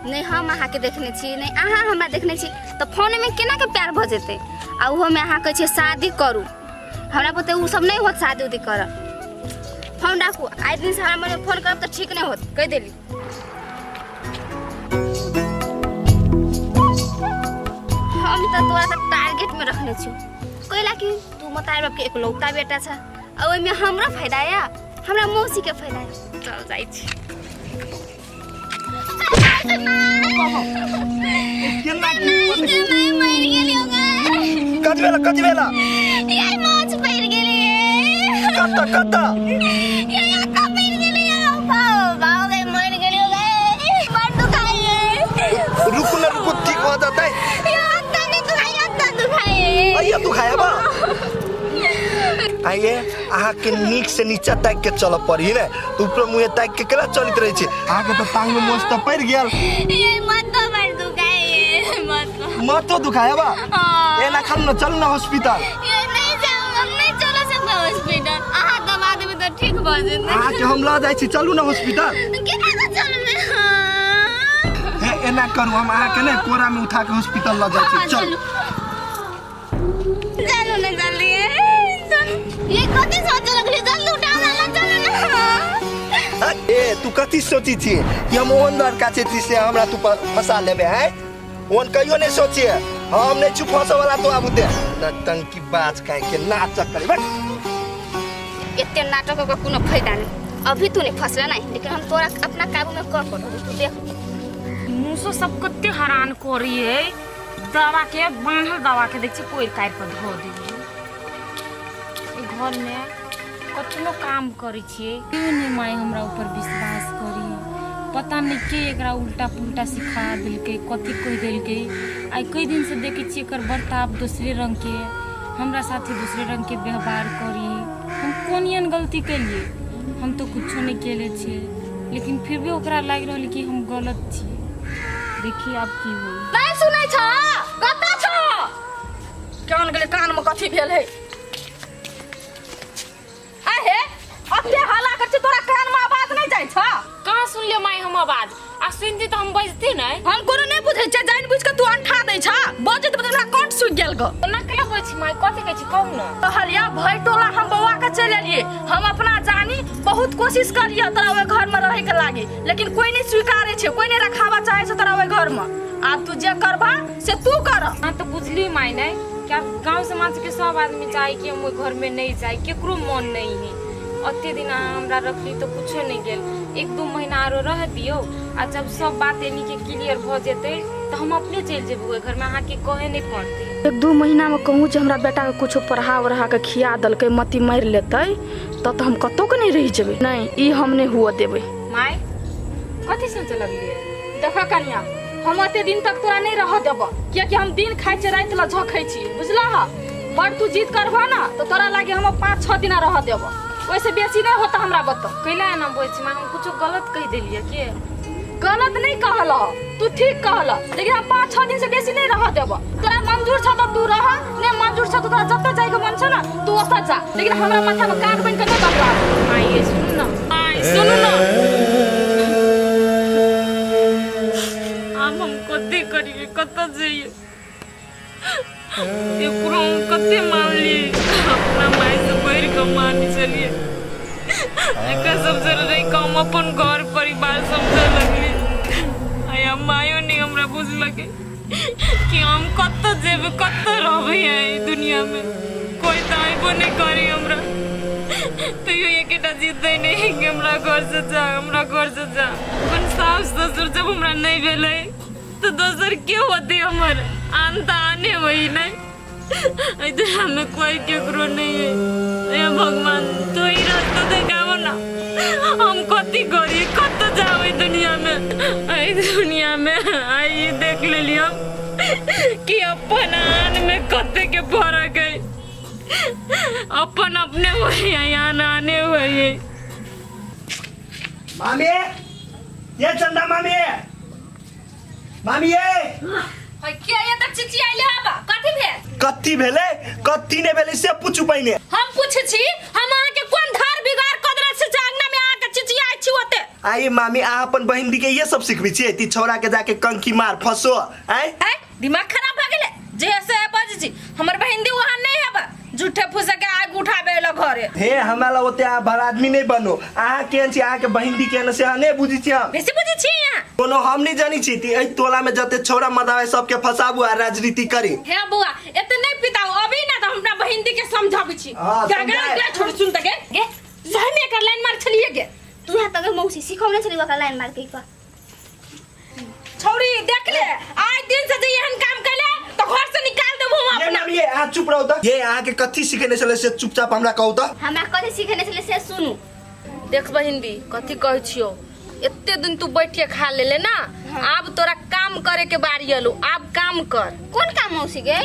नहीं हम अहाँ के देखने छी, नहीं अहाँ हमरा देखने छी, तो फोन में केना के प्यार भ जेते। आ उहो में अहाँ कहै छी शादी करू, हमरा पते उ सब नहीं होत शादी उदी कर। फोन राखू, आइ दिन से हमरा मन में फोन करब त ठीक नहीं होत, कह देली। हम त तोरा त टारगेट में रखने छी, कहला कि तू मतार बाप के एकलौता बेटा छ, आ ओइ में हमरा फायदा या हमरा मौसी के फायदा या। चल जाई छी। कति बेला यार माछ पैर गेली। कता यार का पैर गेली बाव गए मर गेली गए बड़ दुखाई। रुकु ठीक हो जाता है। यार तने दुखाई अయ్యా दुखाया बा। आइए अहाँ के नीक से नीचा ताक के चल पड़ी ने, तो ऊपर मुंह ताक के केला चलित रहे छे। अहाँ के तो टांग में मोच त पड़ गेल। ये मत तो बड़ दुखाई मत तो दुखाया बा। ए ना खन न चल ना हॉस्पिटल। ये नहीं जाओ, हम नहीं चलो सकबे हॉस्पिटल। अहाँ दवा देबे तो ठीक भ जेते। अहाँ के हम ल जाई छी, चलू ना हॉस्पिटल। केना के चलबे। हे एना करू, हम अहाँ के ने कोरा में उठा के हॉस्पिटल ल जाई छी। चल चलो ना जल्दी। ये कथी सोच लगली, जल्दी उठा ना, चलो ना। ए तू कथी सोची छी कि हम ओन लड़का छे से हमरा तू फंसा लेबे हैं? ओन कहियो नहीं सोचिए, हम नहीं छू फंसे वाला। तो आबू दे नटंकी बाज काहे के नाटक करे बट। इतने नाटक का कोनो फायदा नहीं। अभी तू नहीं फंसला नहीं, लेकिन हम तोरा अपना काबू में कर पड़ो। तू देख मुसो सब कते हैरान करी है। दवा के बांधल दवा के देख छी कोई काट पर धो दे। घर में कतनो काम करी छिए, क्यों नहीं माई हमरा ऊपर विश्वास करी। पता नहीं के एकरा उल्टा पुल्टा सिखा दिलके, कथी कह दिलके। आई कई दिन से देखे छी एकर बर्ताव दूसरे रंग के, हमरा साथे दूसरे रंग के व्यवहार करी। हम कोनियन गलती कैलिए? हम तो कुछो नहीं केले छिए, लेकिन फिर भी ओकरा लाग रहल कि हम गलत छी। देखिए अब की होई। नहीं सुनै छ, कता छ? कान गेले कान में कथी भेल है? आहे अते हल्ला कर छी, तोरा कान में आवाज नहीं जाय छ? कहाँ सुन ले माई हम आवाज? आ सुनती तो हम बजती नहीं। हम कोनो नहीं बुझै छै, जान बुझ के तू अंठा दै छ। बजत हमरा कंठ सुख गेल ग। ना के होय छी माई, कथी कहै छी कहू ना। कहलिया भई टोला हम बौआ के चल एलिए। हम अपना जानी बहुत कोशिश करिया तोरा ओए घर में रहे के लागी, लेकिन कोई नहीं स्वीकारे छै, कोई नहीं रखावा चाहे छै तोरा ओए घर में। अब तू जे करबा से तू कर। हां तो बुझली माई नहीं, क्या गांव समाज के सब आदमी चाहे कि हम घर में नहीं जाए, केकरो मन नहीं है। अते दिन हमरा रखली तो कुछो नहीं गेल। 1-2 महीना आरो रह दियो, आ जब सब बात एनी के क्लियर भ जेते तो हम अपने चल जेबो घर में। अहाँ के कहे नहीं पड़ते। 1-2 महीना में कहूँ जे हमरा बेटा के कुछो पढ़ा उढ़ा के खिया दलके, मती मार लेते, तो हम कतो के नहीं रह जेबे। नहीं, ई हम नहीं हुआ देबे। माई कथी सोच लगलिए? देखा कन्या, हम अते दिन तक तोरा नहीं रह देब, कियाकि हम दिन खाइ छै रात ला झखै छी, बुझला? पर तू जिद करबा ना तो तोरा लागे हम 5-6 दिन रह देब, वैसे बेसी नहीं होता। हमरा बता कैला ना बोल छी मां, हम कुछ गलत कह देलिए के? गलत नहीं कहल, तू ठीक कहल, लेकिन हम 5-6 दिन से बेसी नहीं रह देब। तोरा मंजूर छ त तू रह, नहीं मंजूर छ तो तोरा जत्ता जाए के मन छ ना तू ओता जा, लेकिन हमरा माथा में काट बन के नहीं बदला। माई सुन ना, माई सुन ना। हम कते करिए, कत जाइए? ये पूरा कते मान लिए अपना माई से बैर के मान चलिए। एक सब जरूरी काम अपन घर परिवार समझ लगली। आया मायो नहीं हमरा बुझ लगे कि हम कत जेबे, कत रहबे है दुनिया में। कोई तो आइबो नहीं करी हमरा। तो ये केटा जीते नहीं कि हमरा घर से जा अपन सास ससुर जब हमरा नहीं भेले तो दोसर के होते हमर आनता आने वही नहीं इधर हमें कोई केकरो नहीं है हे भगवान तो ही रास्ता देखाओ ना हम कति करी कत जाओ दुनिया में आई देख ले लियो कि अपन आन में कते के फर्क है अपन अपने वही आन आने वही मामी ये चंदा मामी ये क्या ये तक चिची आइले आबा कथि भेल कत्ती भेले कत्ती ने भेले से पूछू पहिने हम पूछे छी हम अहाँ के कोन धार बिगाड़ कदरा से जागना में आके चिची आइ छी ओते आई मामी आ अपन बहिन दी के ये सब सिखबी छी ती छौरा के जाके कंकी मार फसो आय दिमाग खराब भ गेले जैसे बज छी हमर बहिन दी वहां नहीं है झूठे फुसे के आग उठाबे ल घरे हे हमारा ओते आ भर आदमी नहीं बनो आ केन छी आ के बहिन दी के न से नहीं बुझी छी हम बेसी बुझी छी यहाँ कोनो हम नहीं जानी छी ती ए टोला में जते छौरा मदावे सबके फसाबू आ राजनीति करी हे बुआ एते नहीं पिताओ अभी ना तो हमरा बहिन दी के समझाबी छी क्या छोड़ सुन तके गे जाय में कर लाइन मार छलिए गे तू यहाँ तक मौसी सिखौने छली ओकरा लाइन मार के का छौरी देख ले आज दिन से जे एहन काम कैले तो घर से निकाल देबो हम ये अपना मामी ये आ चुप रहो त ये आ के कथि सिखेने छले से चुपचाप हमरा कहू त हमरा कथि सिखेने छले से सुनू देख बहिन दी कथि कहै छियो एते दिन तू बैठ के खा लेले ना अब तोरा काम करे के बारी आलो अब काम कर कौन काम मौसी गे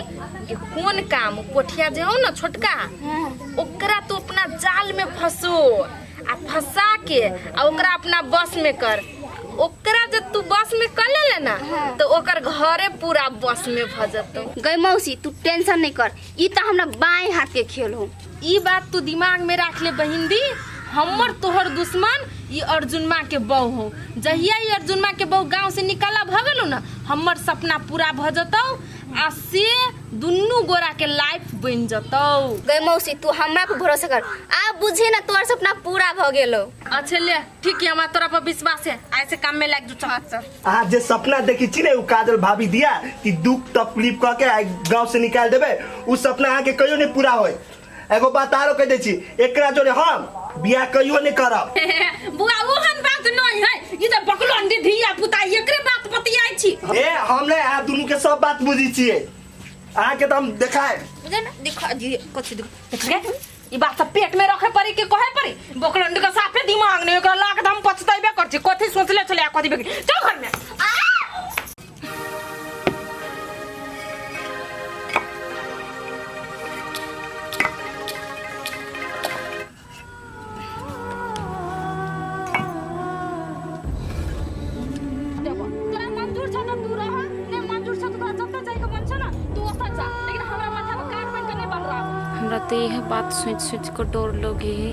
ये कौन काम पोठिया जे हो ना छोटका ओकरा तो अपना जाल में फंसो आ फंसा के आ ओकरा अपना बस में कर ओकरा जब तू बस में कर ले ना तो ओकर घरे पूरा बस में भ जतो गई मौसी तू टेंशन नहीं कर ई त हमरा बाएं हाथ के खेल हो ई बात तू दिमाग में रख ले बहिन दी हमर तोहर दुश्मन ये अर्जुन माँ के बहू हो जहिया ये अर्जुन माँ के बहू गांव से निकाला भ गेलो ना हमर सपना पूरा भ जतो आ से दुन्नु गोरा के लाइफ बन जतो गई मौसी तू हमरा पे भरोसा कर आ बुझे ना तोर सपना पूरा भ गेलो अच्छा ले ठीक है हमारा तोरा पर विश्वास है ऐसे काम में लग जो आ जे सपना देखी छी ने उ काजल भाभी दिया कि दुख तकलीफ क के गांव से निकाल देबे उ सपना आके कहियो नहीं पूरा होय एगो बात आरो कह दे छी एकरा जोरे हम बियाह कहियो नहीं करब बुआ ओहन बात नहीं है ई त बकलोंडी धिया पुता एकरे बात बतियाई छी ए हम ने आ दुनु के सब बात बुझी छिए आ के त हम देखाए बुझे ना दिखा दी कुछ देख गे ई बात सब पेट में रखे पड़ी के कहे पड़ी बकलोंडी का साफे दिमाग नहीं ओकरा लाख हम पछताइबे कर छी कथि सोचले चले कथि बेगी चल घर में हमरा तो यह बात सोच सोच कर डर लगे है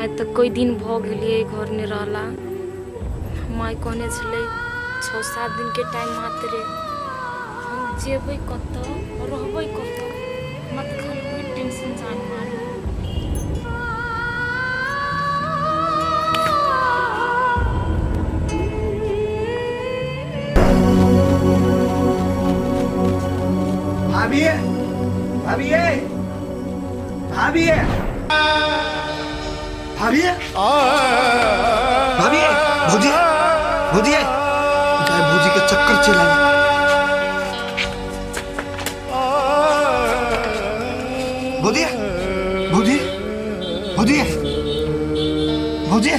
आज तक कोई दिन भ गेलिए घर नहीं रहला माई कहने छले 6-7 दिन के टाइम मात्र हम जेबै कत रहबै कत मत खाली टेंशन जान मारी भाभी भाभी भाभी भाभी भाभी भौजी भौजी गाय भौजी के चक्कर चला भौजी भौजी भौजी भौजी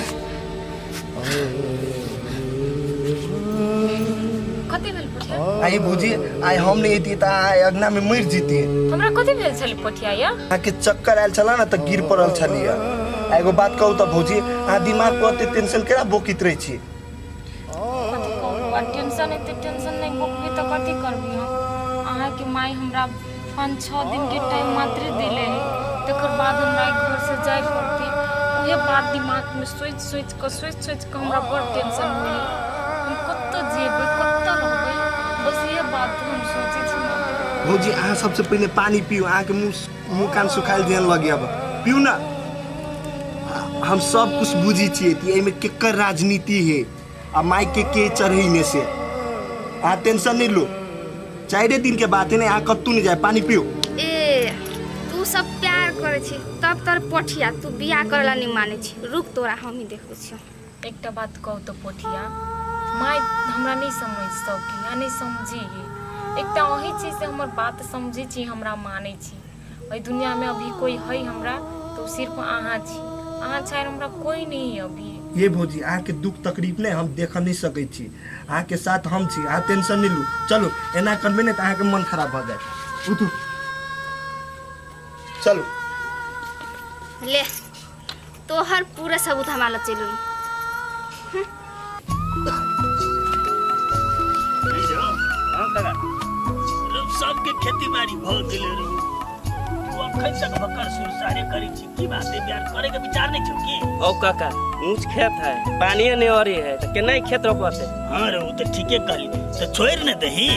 कते भेल पठिया आई भौजी आई हम नहीं थी ता अगना में मर जीती हमरा कते भेल छले पठिया या आके चक्कर आयल छला ना त गिर पड़ल छलिए एगो बात कहू त भौजी आ दिमाग पर ओते टेंशन केरा बोकित रही छी टेंशन नहीं बोकबी तो कथी करबी हम अहाँ के माई हमरा 5-6 दिन के टाइम मात्र दिले है तकर बाद हमरा घर से जाय पड़ती उहे बात दिमाग में सोच के हमरा बड़ टेंशन होई हम कत जेबै कत रहबै बस ये बात हम सोचे छी भौजी आ सबसे पहले पानी पियो आ के मुंह कान सुखाइल जेन लगे अब पियो ना हम सब कुछ बुझी छिए कि एमे केकर राजनीति है आ माई के चढ़ई में से आ टेंशन नहीं लो 4 दिन के बात है ना आ कत्तू नहीं जाए पानी पियो ए तू सब प्यार कर करे छी तब तर पठिया तू बियाह करला नहीं माने छी रुक तोरा हम ही देखो छी एकटा बात कहू तो पोठिया माय हमरा नहीं समझ सकी या नहीं समझी एकटा वही चीज से हमर बात समझी छी हमरा माने छी ओई दुनिया में अभी कोई है हमरा तो सिर्फ अहाँ छी अहाँ चाहे हमरा कोई नहीं है अभी ये भौजी अहाँ के दुख तकलीफ ने हम देख नहीं सकै छी अहाँ के साथ हम छी अहाँ टेंशन नहीं लू चलो एना करबे ने त अहाँ के मन खराब भ जाए उठू चलो ले तोहर पूरा सबूत हमारा चलू सबके खेती बाड़ी भ गेले रहू तू अखन तक बकर सुरसारे करी छी की बात है प्यार करे के विचार नहीं छौ की ओ काका ऊंच खेत है पानी नहीं हो रही है तो केना खेत रोपते हां रे तो ठीके कहली तो छोड़ न दही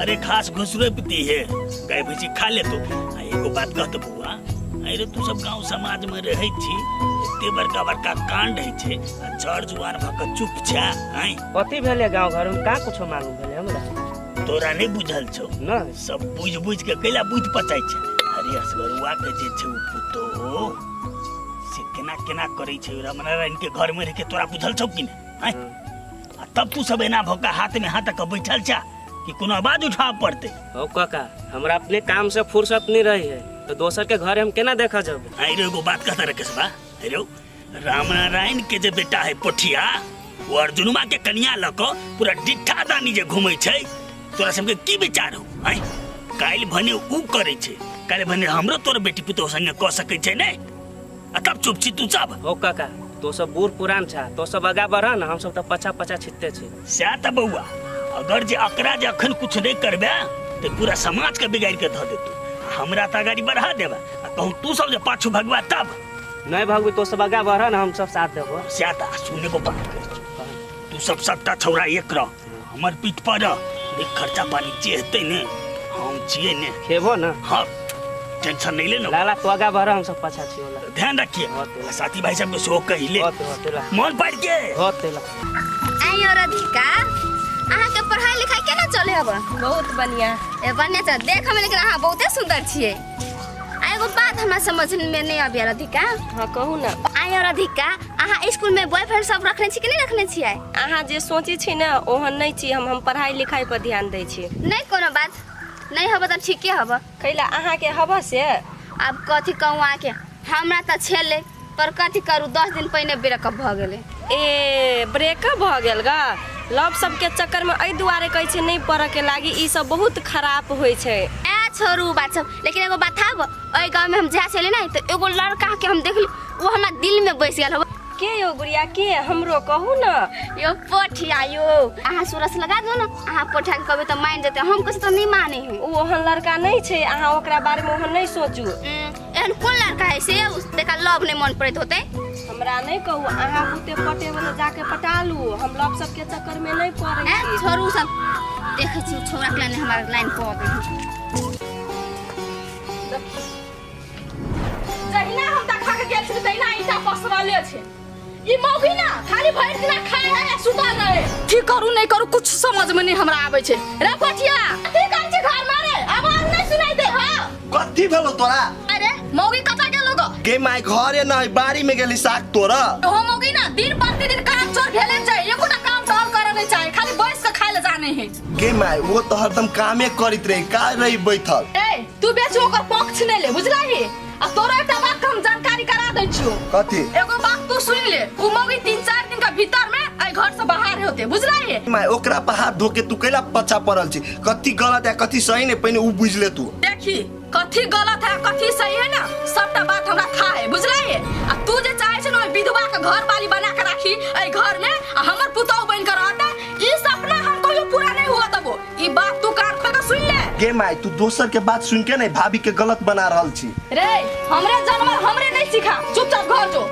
अरे खास घुस रोपती है गाय भैंसी खा ले तो एगो बात कहत बुआ अरे तू सब गांव समाज में रहै छी एते बड़का बड़का कांड है छे जड़ जुआन भक चुप छा आई कथी भेले गांव घर में का कुछो मालूम भेले हमरा तोरा नहीं बुझल छौ ना सब बुझ के कैला बुझ पचाई छे अरे असगरुआ के जे छौ पुतो से केना करै छै रामनारायण के घर में रह के तोरा बुझल छौ कि नहीं आ तब तू सब एना भोका हाथ में हाथ के बैठल छा कि कोनो आवाज उठाव पड़ते ओ काका हमरा अपने काम से फुर्सत नहीं रही है तो दोसर के घर हम केना देखा जब अरे एगो बात कहता रे केसबा अरे रामनारायण के जे बेटा है पोठिया वो अर्जुनमा के कन्या लको पूरा डिठा दानी जे घुमै छै तोरा सबके की विचार हो आई काल भने उ करे छै काल भने हमरो तोर बेटी पुतो संगे क सकै छै नै आ तब चुप छी तू सब ओ काका तो सब बूढ़ पुरान छा तो सब आगा बढ़ा ना हम सब तो पछा पछा छिटते छी से त बउआ अगर जे अकरा जे अखन कुछ नहीं करबे तो पूरा समाज के बिगाड़ के ध देतू हमरा त गाड़ी बढ़ा देबा आ कहूं तू सब जे पाछू भगवा तब नहीं भागू तो सब आगा बढ़ा ना हम सब साथ देबो से त सुने को बात कर तू सब सबटा छौरा एक रह हमर पीठ पर देख खर्चा पानी जे हेतै ने हम छिए ने खेबो ना हां टेंशन नहीं लेना लाला तो आगा बढ़ा हम सब पछा छी होला ध्यान रखिए साथी भाई सब सो कहिले होतेला मन पड़ के होतेला आई और अधिका अहाँ के पढ़ाई लिखाई केना चले हबा बहुत बढ़िया ए बढ़िया छ देख हम लेकिन अहाँ बहुते सुंदर छियै एगो बात हमरा समझ में नहीं आबि अधिका हाँ कहू ना आई और अधिका अहाँ स्कूल में बॉयफ्रेंड सब रखने छी कि नहीं रखने छियै अहाँ जे सोची छी ना ओहन नहीं छी हम पढ़ाई लिखाई पर ध्यान दै छी नहीं कोनो बात नहीं हबा त ठीके हबा कैला अहाँ के हवा से अब कथी कहूँ आके हमरा त छेले पर कथी करू 10 दिन पहले ब्रेकअप भ गेले ए ब्रेकअप भ गेल गा लव सब के चक्कर में एहि दुआरे कहै छै नहीं पढ़े के लागी ई सब बहुत खराब होय छै ए छोरू बात सब लेकिन एगो बात थाब ओइ गांव में हम जा चले ना तो एगो लड़का के हम देखली वो हमरा दिल में बैस गेल हो के यो गुड़िया के हमरो कहू ना यो पोठिया यो अहाँ सुरस लगा दो ना अहाँ पोठिया के कहबे त मान जेते हम कस त नहीं माने हैं ओ ओहन लड़का नहीं छै अहाँ ओकरा बारे में ओहन नहीं सोचू एहन कोन लड़का है से उस देखा लव नहीं मन पड़त होते हमरा नहीं कहू अहाँ बुते पटे वाला जाके पटालू हम लव सब के चक्कर में नहीं पड़े ए छी छोरू सब देखे छी छोरा के लाइन हमार लाइन पर गई जहिना हम देखा के गेल छी तहिना ईटा पसरले छै ई मौगी ना खाली भर दिना खाए है सुता रहे की करू नहीं करू कुछ समझ में नहीं हमरा आवे छै रे पठिया की कर छी घर मारे आवाज नहीं सुनाई दे हां कथी भेलो तोरा अरे मौगी कता गेलो गो गे माय घरे न बाड़ी में गेली साग तोरा हो मौगी ना दिन प्रतिदिन काम चोर भेले छै एकोटा काम तो करे नहीं चाहे खाली बैठ के खाए ले जाने है गे माय वो तो हरदम कामे करित रही का रही बैठल ए तू बेचो ओकर पक्ष नहीं ले बुझलाही आ तोरा एकटा बात हम जानकारी करा दै छियो कथी एगो बात तू सुन ले उ मौगी 3-4 दिन का भीतर में आई घर से बाहर होते बुझलाही माय ओकरा पर हाथ धोके तू कैला पछा पड़ल छी कथी गलत है कथी सही ने पहले उ बुझ ले तू देखी कथी गलत है कथी सही है ना सबटा बात हमरा था है बुझलाही आ तू जे चाहे छ न विधवा के घर वाली बना के राखी आई घर में आ हमर पुतौ बन के रहता ई सपना हम कहियो पूरा नहीं हुआ तबो ई बात तू कान पे सुन ले गे माय तू दोसर के बात सुन के नहीं भाभी के गलत बना रहल छी रे हमरे जन्मल हमरे नहीं सिखा चुपचाप घर जो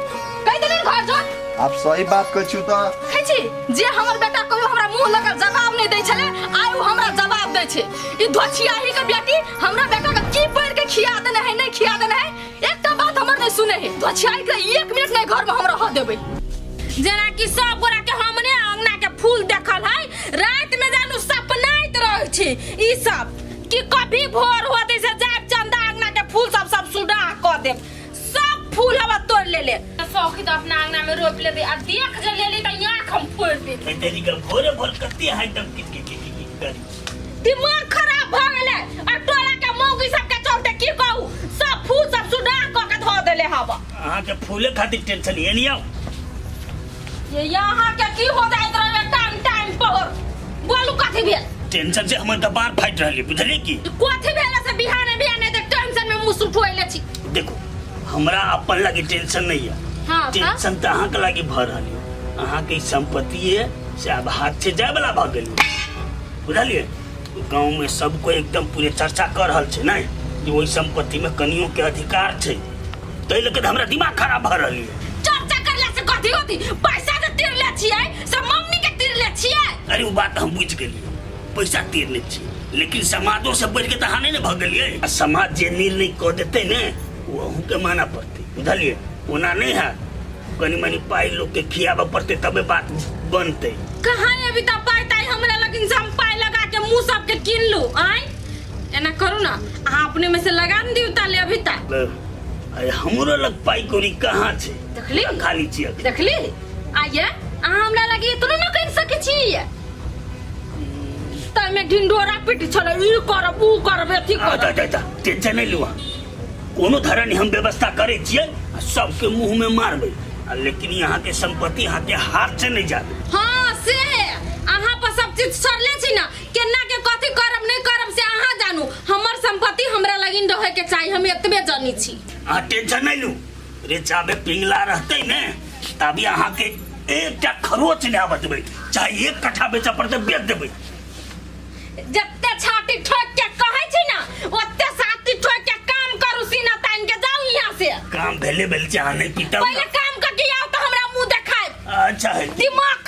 कह देलिन घर जो आप सही बात कहै छी त खैची जे हमर बेटा कहियो हमरा मुंह लगा जवाब नहीं दै छले आइ उ हमरा जवाब दै छै ई धोछियाही के बेटी हमरा बेटा के की पढ़ के खिया देने है नहीं खिया देने है एकटा बात हमर नहीं सुने है धोछियाही के 1 मिनट नहीं घर में हम रह देबै जेना कि सब गोरा के हमने अंगना के फूल देखल है रात में जानू सपनाइत रहै छै ई सब कि कभी भोर होते से जाब चंदा अंगना के फूल सब सुडा क ले ले सौखी तो अपना अंगना में रोप ले दे आ देख जे ले ली त आंख हम फोड़ दे ए तेरी का भोरे भोर कत्ते है तब की करी दिमाग खराब भ गेले आ टोला के मौगी सब के चलते की कहू सब फूल सब सुडा क के धो देले हवा अहाँ के फूले खातिर टेंशन ये नहीं आओ ये यहाँ के की हो जाइत रहे टाइम टाइम पर बोलू कथी भेल टेंशन से हमर दबार फाइट रहली बुझली की कथी भेल से बिहाने बिहाने त टेंशन में मुंह सुठोइले छी देखो हमरा अपन लगी टेंशन नहीं है हां टेंशन त अहाँ के लगी भर रहली अहाँ के संपत्ति है से अब हाथ से जाए वाला भाग गेली बुझलिए गांव में सबको एकदम पूरे चर्चा कर रहल छै नहीं कि वही संपत्ति में कनियों के अधिकार छै तै लेके हमरा दिमाग खराब भ रहली चर्चा करला से कथी होती पैसा त तिरले छियै सब मम्मी के तिरले छियै अरे वो बात हम बुझ गेलिए पैसा तीरने छी लेकिन समाजों से बढ़ के त हाने न भ गेलिए समाज जे निर्णय क देते ने वो अहू के माना पड़ते बुझलिए ओना नहीं है कनी मनी पाई लोग के खियाबा पड़ते तबे बात बनते कहां अभी त पाइताई हमरा लगिन से हम पाई लगा के मुंह सब के किन लू आई एना करू ना अहाँ अपने में से लगा न दियो ताले अभी तक अरे हमरो लग पाई कोरी कहां छे देखली खाली छी देखली आइए अहाँ हमरा लगी इतना न कर सके छी तमे ढिंडोरा पिट छले ई करब ऊ करब अथी करब टेंशन नहीं लुआ कोनो धरनी हम व्यवस्था करे छिए सबके मुंह में मारबे लेकिन यहाँ के संपत्ति यहाँ के हाथ से नहीं जाते हाँ से अहाँ पर सब चीज सरले छी ना केना के कथी करब नहीं करब से अहाँ जानू हमर संपत्ति हमरा लगिन रहे के चाहिए हम एतबे जानी छी अहाँ टेंशन नहीं लू रे चाबे पिंगला रहते ने तभी अहाँ के एकटा खरोच नहीं बचबे चाहे 1 कट्ठा बेचा पड़ते बेच देबे जत्ते छाती ठोक के कहै छी ना ओत्ते छाती ठोक के काम करू सीना तान के जाऊ यहां से काम भेले चाह नहीं पीटा पहले काम करके आओ तो हमरा मुंह देखाए अच्छा है दिमाग